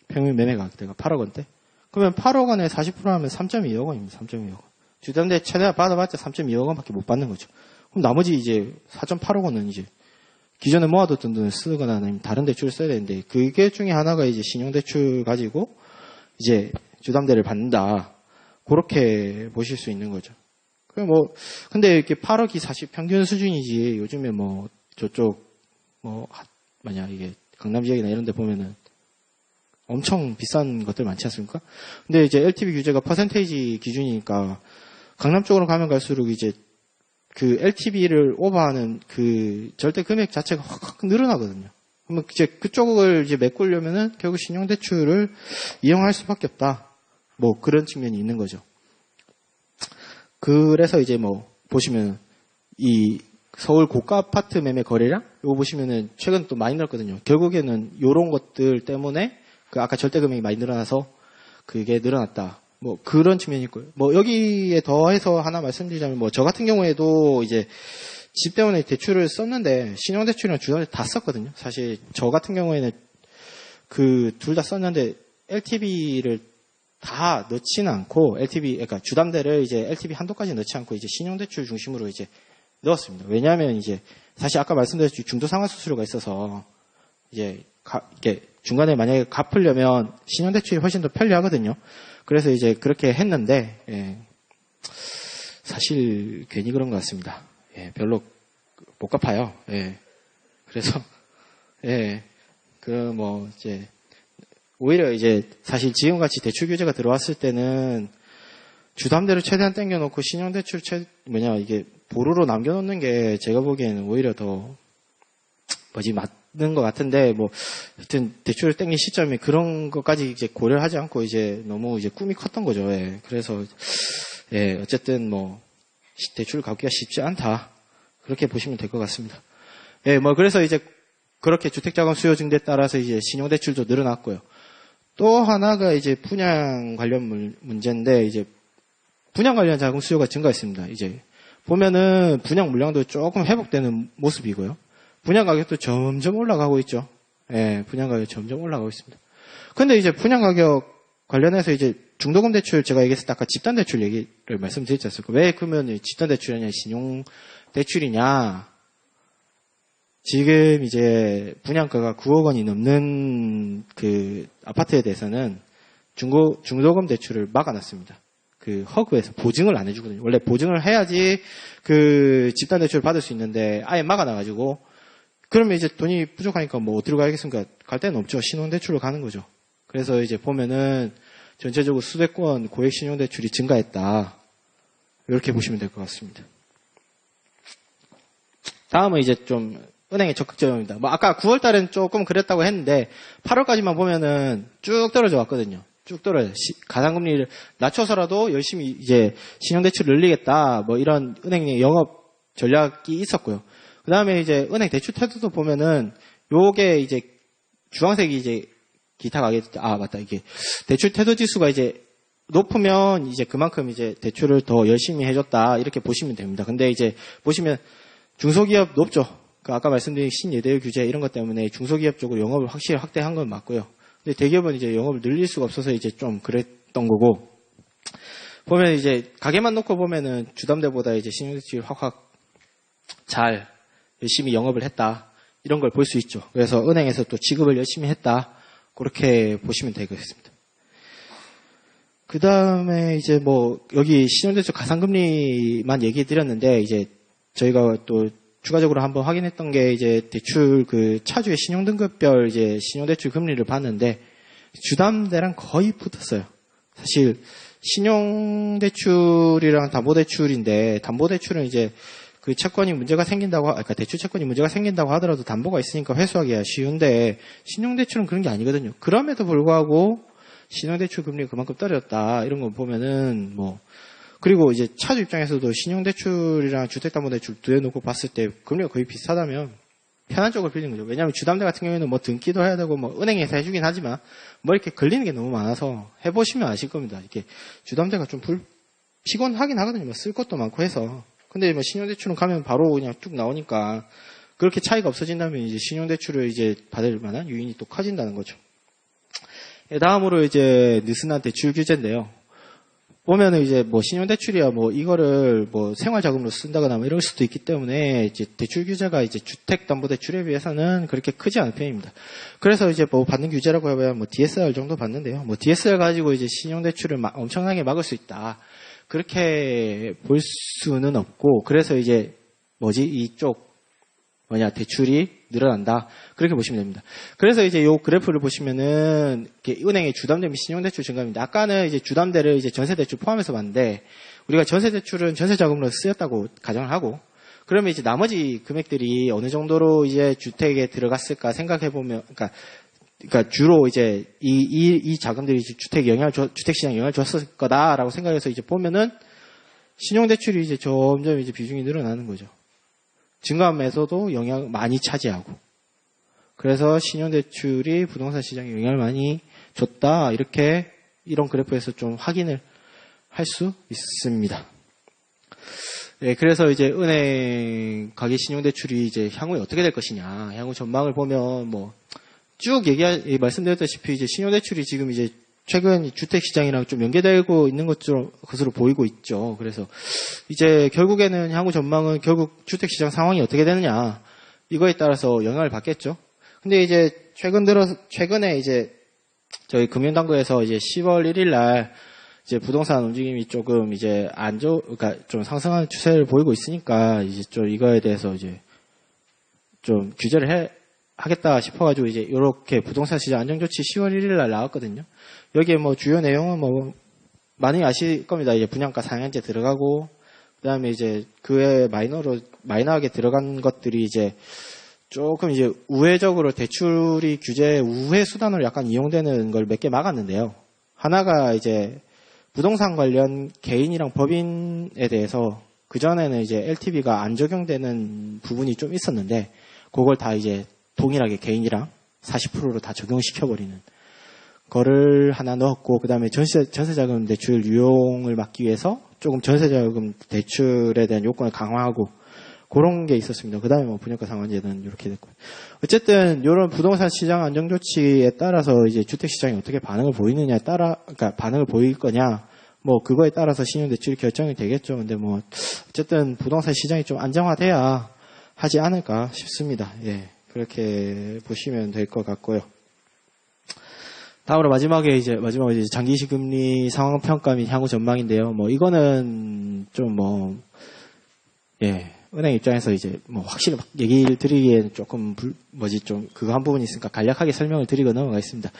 평균 매매 가격대가 8억 원대. 그러면 8억 원에 40% 하면 3.2억 원입니다. 3.2억 원. 주담대 최대 받아봤자 3.2억 원밖에 못 받는 거죠. 그럼 나머지 이제 4.8억 원은 이제 기존에 모아뒀던 돈을 쓰거나 아니면 다른 대출을 써야 되는데, 그게 중에 하나가 이제 신용대출 가지고 이제 주담대를 받는다. 그렇게 보실 수 있는 거죠. 근데 이렇게 8억이 사실 평균 수준이지, 요즘에 뭐 저쪽 이게 강남 지역이나 이런 데 보면은 엄청 비싼 것들 많지 않습니까? 근데 이제 LTV 규제가 퍼센테이지 기준이니까 강남 쪽으로 가면 갈수록 이제 그 LTV를 오버하는 그 절대 금액 자체가 확 늘어나거든요. 그러면 이제 그쪽을 이제 메꾸려면은 결국 신용대출을 이용할 수밖에 없다. 뭐 그런 측면이 있는 거죠. 그래서 이제 뭐 보시면 이 서울 고가 아파트 매매 거래량 이거 보시면은 최근 또 많이 늘었거든요. 결국에는 요런 것들 때문에 그 아까 절대 금액이 많이 늘어나서 그게 늘어났다. 뭐 그런 측면이 있고요. 뭐 여기에 더해서 하나 말씀드리자면, 뭐 저 같은 경우에도 이제 집 때문에 대출을 썼는데 신용대출이랑 주담대 다 썼거든요. 사실 저 같은 경우에는 그 둘 다 썼는데 LTV를 다 넣지는 않고, 그러니까 주담대를 이제 LTV 한도까지 넣지 않고 이제 신용대출 중심으로 이제 넣었습니다. 왜냐하면 이제 사실 아까 말씀드렸듯이 중도 상환 수수료가 있어서 이제 이게 중간에 만약에 갚으려면 신용대출이 훨씬 더 편리하거든요. 그래서 이제 그렇게 했는데, 예, 사실 괜히 그런 것 같습니다. 예, 별로 못 갚아요. 예, 그래서 예, 이제 오히려 이제 사실 지금같이 대출 규제가 들어왔을 때는 주담대를 최대한 땡겨놓고 신용대출 이게 보루로 남겨놓는 게 제가 보기에는 오히려 더 것 같은데, 뭐, 하여튼, 대출을 땡긴 시점에 그런 것까지 이제 고려하지 않고 이제 너무 이제 꿈이 컸던 거죠. 예. 그래서, 예, 어쨌든 뭐, 대출 갚기가 쉽지 않다. 그렇게 보시면 될 것 같습니다. 예, 뭐, 그래서 이제 그렇게 주택자금 수요 증대에 따라서 이제 신용대출도 늘어났고요. 또 하나가 이제 분양 관련 문제인데, 이제 분양 관련 자금 수요가 증가했습니다. 이제 보면은 분양 물량도 조금 회복되는 모습이고요. 분양 가격도 점점 올라가고 있죠. 예, 분양 가격이 점점 올라가고 있습니다. 근데 이제 분양 가격 관련해서 이제 중도금 대출 제가 얘기했을 때 아까 집단 대출 얘기를 말씀드렸지 않습니까? 왜 그러면 집단 대출이냐, 신용 대출이냐? 지금 이제 분양가가 9억 원이 넘는 그 아파트에 대해서는 중도금 대출을 막아놨습니다. 그 허그에서 보증을 안 해주거든요. 원래 보증을 해야지 그 집단 대출을 받을 수 있는데 아예 막아놔가지고 그러면 이제 돈이 부족하니까 뭐 어디로 가야겠습니까? 갈 데는 없죠. 신용대출로 가는 거죠. 그래서 이제 보면은 전체적으로 수도권 고액 신용대출이 증가했다. 이렇게 보시면 될 것 같습니다. 다음은 이제 좀 은행의 적극적입니다. 뭐 아까 9월 달은 조금 그랬다고 했는데 8월까지만 보면은 쭉 떨어져 왔거든요. 쭉 떨어져요. 가상금리를 낮춰서라도 열심히 이제 신용대출을 늘리겠다. 뭐 이런 은행의 영업 전략이 있었고요. 그 다음에 이제 은행 대출 태도도 보면은 요게 이제 주황색이 이제 기타 가계, 맞다. 이게 대출 태도 지수가 이제 높으면 이제 그만큼 이제 대출을 더 열심히 해줬다. 이렇게 보시면 됩니다. 근데 이제 보시면 중소기업 높죠. 그 아까 말씀드린 신예대율 규제 이런 것 때문에 중소기업 쪽으로 영업을 확실히 확대한 건 맞고요. 근데 대기업은 이제 영업을 늘릴 수가 없어서 이제 좀 그랬던 거고, 보면 이제 가게만 놓고 보면은 주담대보다 이제 신용대출이 확 잘 열심히 영업을 했다. 이런 걸 볼 수 있죠. 그래서 은행에서 또 지급을 열심히 했다. 그렇게 보시면 되겠습니다. 그 다음에 이제 뭐 여기 신용대출 가상금리만 얘기해 드렸는데 이제 저희가 또 추가적으로 한번 확인했던 게 이제 대출 그 차주의 신용등급별 이제 신용대출 금리를 봤는데 주담대랑 거의 붙었어요. 사실 신용대출이랑 담보대출인데 담보대출은 이제 그 채권이 문제가 생긴다고, 그러니까 대출 채권이 문제가 생긴다고 하더라도 담보가 있으니까 회수하기가 쉬운데 신용대출은 그런 게 아니거든요. 그럼에도 불구하고 신용대출 금리가 그만큼 떨어졌다. 이런 거 보면은 뭐 그리고 이제 차주 입장에서도 신용대출이랑 주택담보대출 두 개 놓고 봤을 때 금리가 거의 비슷하다면 편한 쪽을 빌린 거죠. 왜냐하면 주담대 같은 경우에는 뭐 등기도 해야 되고 뭐 은행에서 해주긴 하지만 뭐 이렇게 걸리는 게 너무 많아서 해보시면 아실 겁니다. 이렇게 주담대가 좀 피곤하긴 하거든요. 뭐 쓸 것도 많고 해서. 근데 뭐 신용대출은 가면 바로 그냥 쭉 나오니까 그렇게 차이가 없어진다면 이제 신용대출을 이제 받을 만한 요인이 또 커진다는 거죠. 다음으로 이제 느슨한 대출 규제인데요. 보면은 이제 뭐 신용대출이야 뭐 이거를 뭐 생활자금으로 쓴다거나 뭐 이럴 수도 있기 때문에 이제 대출 규제가 이제 주택담보대출에 비해서는 그렇게 크지 않은 편입니다. 그래서 이제 뭐 받는 규제라고 해봐야 뭐 DSR 정도 받는데요. 뭐 DSR 가지고 이제 신용대출을 엄청나게 막을 수 있다. 그렇게 볼 수는 없고, 그래서 이제 이쪽 대출이 늘어난다. 그렇게 보시면 됩니다. 그래서 이제 요 그래프를 보시면은 은행의 주담대 및 신용대출 증가입니다. 아까는 이제 주담대를 이제 전세대출 포함해서 봤는데 우리가 전세대출은 전세자금으로 쓰였다고 가정을 하고, 그러면 이제 나머지 금액들이 어느 정도로 이제 주택에 들어갔을까 생각해 보면, 그러니까 주로 이제 이 자금들이 주택시장에 영향을 줬을 거다라고 생각해서 이제 보면은 신용대출이 이제 점점 이제 비중이 늘어나는 거죠. 증감에서도 영향을 많이 차지하고. 그래서 신용대출이 부동산 시장에 영향을 많이 줬다. 이런 그래프에서 좀 확인을 할 수 있습니다. 네, 그래서 이제 은행 가계 신용대출이 이제 향후에 어떻게 될 것이냐. 향후 전망을 보면 쭉 말씀드렸다시피 이제 신용대출이 지금 이제 최근 주택시장이랑 좀 연계되고 있는 것으로 보이고 있죠. 그래서 이제 결국에는 향후 전망은 결국 주택시장 상황이 어떻게 되느냐 이거에 따라서 영향을 받겠죠. 근데 이제 최근에 이제 저희 금융당국에서 이제 10월 1일 날 이제 부동산 움직임이 조금 이제 그러니까 좀 상승하는 추세를 보이고 있으니까 이제 좀 이거에 대해서 이제 좀 규제를 하겠다 싶어가지고 이제 이렇게 부동산 시장 안정조치 10월 1일 날 나왔거든요. 여기에 주요 내용은 많이 아실 겁니다. 이제 분양가 상한제 들어가고, 그 다음에 이제 그에 마이너하게 들어간 것들이 이제 조금 이제 우회적으로 대출이 규제 우회 수단으로 약간 이용되는 걸 몇 개 막았는데요. 하나가 이제 부동산 관련 개인이랑 법인에 대해서 그전에는 이제 LTV가 안 적용되는 부분이 좀 있었는데 그걸 다 이제 동일하게 개인이랑 40%로 다 적용시켜버리는 거를 하나 넣었고, 그 다음에 전세자금 대출 유용을 막기 위해서 조금 전세자금 대출에 대한 요건을 강화하고 그런 게 있었습니다. 그 다음에 뭐 분양가 상한제는 이렇게 됐고. 어쨌든 이런 부동산 시장 안정 조치에 따라서 이제 주택 시장이 어떻게 반응을 보이느냐에 따라, 그러니까 반응을 보일 거냐, 뭐 그거에 따라서 신용대출이 결정이 되겠죠. 근데 뭐 어쨌든 부동산 시장이 좀 안정화돼야 하지 않을까 싶습니다. 예, 그렇게 보시면 될 것 같고요. 다음으로 마지막에 이제 장기시 금리 상황 평가 및 향후 전망인데요. 뭐 이거는 좀 뭐 예, 은행 입장에서 이제 뭐 확실히 막 얘기를 드리기에는 조금 좀 그거 한 부분이 있으니까 간략하게 설명을 드리고 넘어가겠습니다.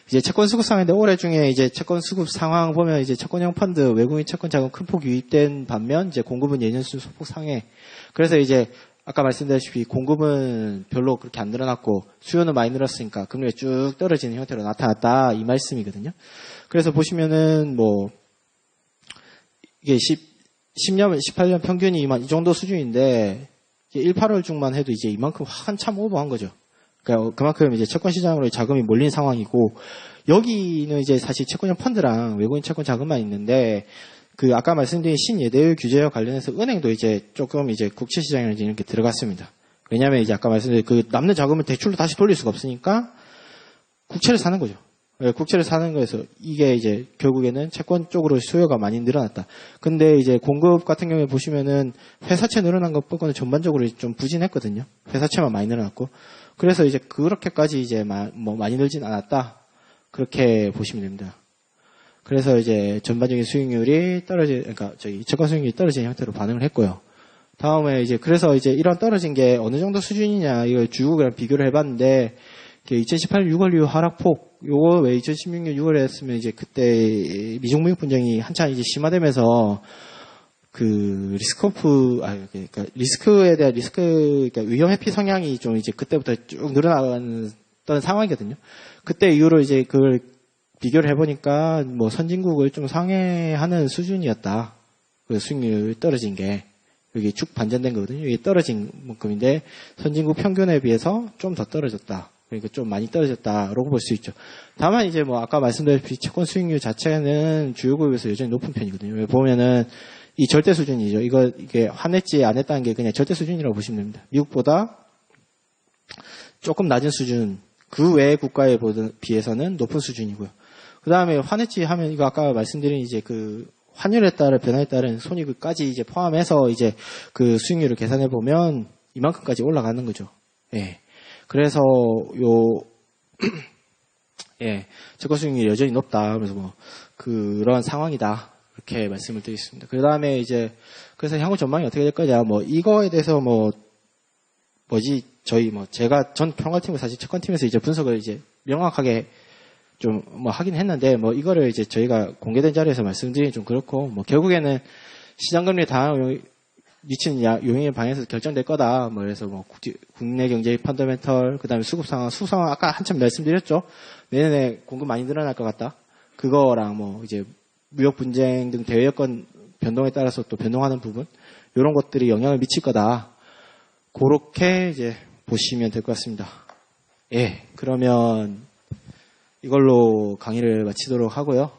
이제 채권 수급 상황인데 올해 중에 이제 채권 수급 상황 보면 이제 채권형 펀드 외국인 채권 자금 큰 폭 유입된 반면 이제 공급은 예년 수 소폭 상해. 그래서 이제 아까 말씀드렸다시피 공급은 별로 그렇게 안 늘어났고 수요는 많이 늘었으니까 금리가 쭉 떨어지는 형태로 나타났다 이 말씀이거든요. 그래서 보시면은 뭐 이게 10년, 18년 평균이 이 정도 수준인데 1, 8월 중만 해도 이제 이만큼 한참 오버한 거죠. 그러니까 그만큼 이제 채권 시장으로 자금이 몰린 상황이고 여기는 이제 사실 채권형 펀드랑 외국인 채권 자금만 있는데 그 아까 말씀드린 신예대율 규제와 관련해서 은행도 이제 조금 이제 국채 시장에 이렇게 들어갔습니다. 왜냐하면 이제 아까 말씀드린 그 남는 자금을 대출로 다시 돌릴 수가 없으니까 국채를 사는 거죠. 국채를 사는 거에서 이게 이제 결국에는 채권 쪽으로 수요가 많이 늘어났다. 근데 이제 공급 같은 경우에 보시면은 회사채 늘어난 것 빼고는 전반적으로 좀 부진했거든요. 회사채만 많이 늘어났고. 그래서 이제 그렇게까지 이제 뭐 많이 늘진 않았다. 그렇게 보시면 됩니다. 그래서 이제 전반적인 수익률이 그러니까 채권 수익률이 떨어진 형태로 반응을 했고요. 다음에 이제 그래서 이제 이런 떨어진 게 어느 정도 수준이냐 이걸 주국이랑 비교를 해봤는데 2018년 6월 이후 하락폭 요거 왜 2016년 6월에 했으면 이제 그때 미중무역 분쟁이 한참 이제 심화되면서 그 그러니까 리스크에 대한 그러니까 위험 회피 성향이 좀 이제 그때부터 쭉 늘어나던 상황이거든요. 그때 이후로 이제 그걸 비교를 해보니까 뭐 선진국을 좀 상회하는 수준이었다. 그 수익률 떨어진 게 여기 쭉 반전된 거거든요. 이게 떨어진 만큼인데 선진국 평균에 비해서 좀 더 떨어졌다. 그러니까 좀 많이 떨어졌다라고 볼 수 있죠. 다만 이제 뭐 아까 말씀드렸듯이 채권 수익률 자체는 주요국에서 여전히 높은 편이거든요. 보면은 이 절대 수준이죠. 이게 환했지 안 했다는 게 그냥 절대 수준이라고 보시면 됩니다. 미국보다 조금 낮은 수준, 그 외의 국가에 비해서는 높은 수준이고요. 그 다음에 환했지 하면 이거 아까 말씀드린 이제 그 환율에 따른 변화에 따른 손익까지 이제 포함해서 이제 그 수익률을 계산해 보면 이만큼까지 올라가는 거죠. 예. 그래서 예, 채권 수익률이 여전히 높다. 그래서 뭐 그런 상황이다. 이렇게 말씀을 드리겠습니다. 그 다음에 이제 그래서 향후 전망이 어떻게 될 거냐. 뭐 이거에 대해서 전 평가팀은 사실 채권팀에서 이제 분석을 이제 명확하게 좀 뭐 하긴 했는데 뭐 이거를 이제 저희가 공개된 자리에서 말씀드리긴 좀 그렇고 뭐 결국에는 시장금리에 다양한 미치는 요인에 방향에서 결정될 거다. 뭐 그래서 뭐 국내 경제의 펀더멘털, 그다음에 수급 상황 아까 한참 말씀드렸죠. 내년에 공급 많이 늘어날 것 같다. 그거랑 뭐 이제 무역 분쟁 등 대외 여건 변동에 따라서 또 변동하는 부분 이런 것들이 영향을 미칠 거다. 그렇게 이제 보시면 될 것 같습니다. 예, 그러면 이걸로 강의를 마치도록 하고요.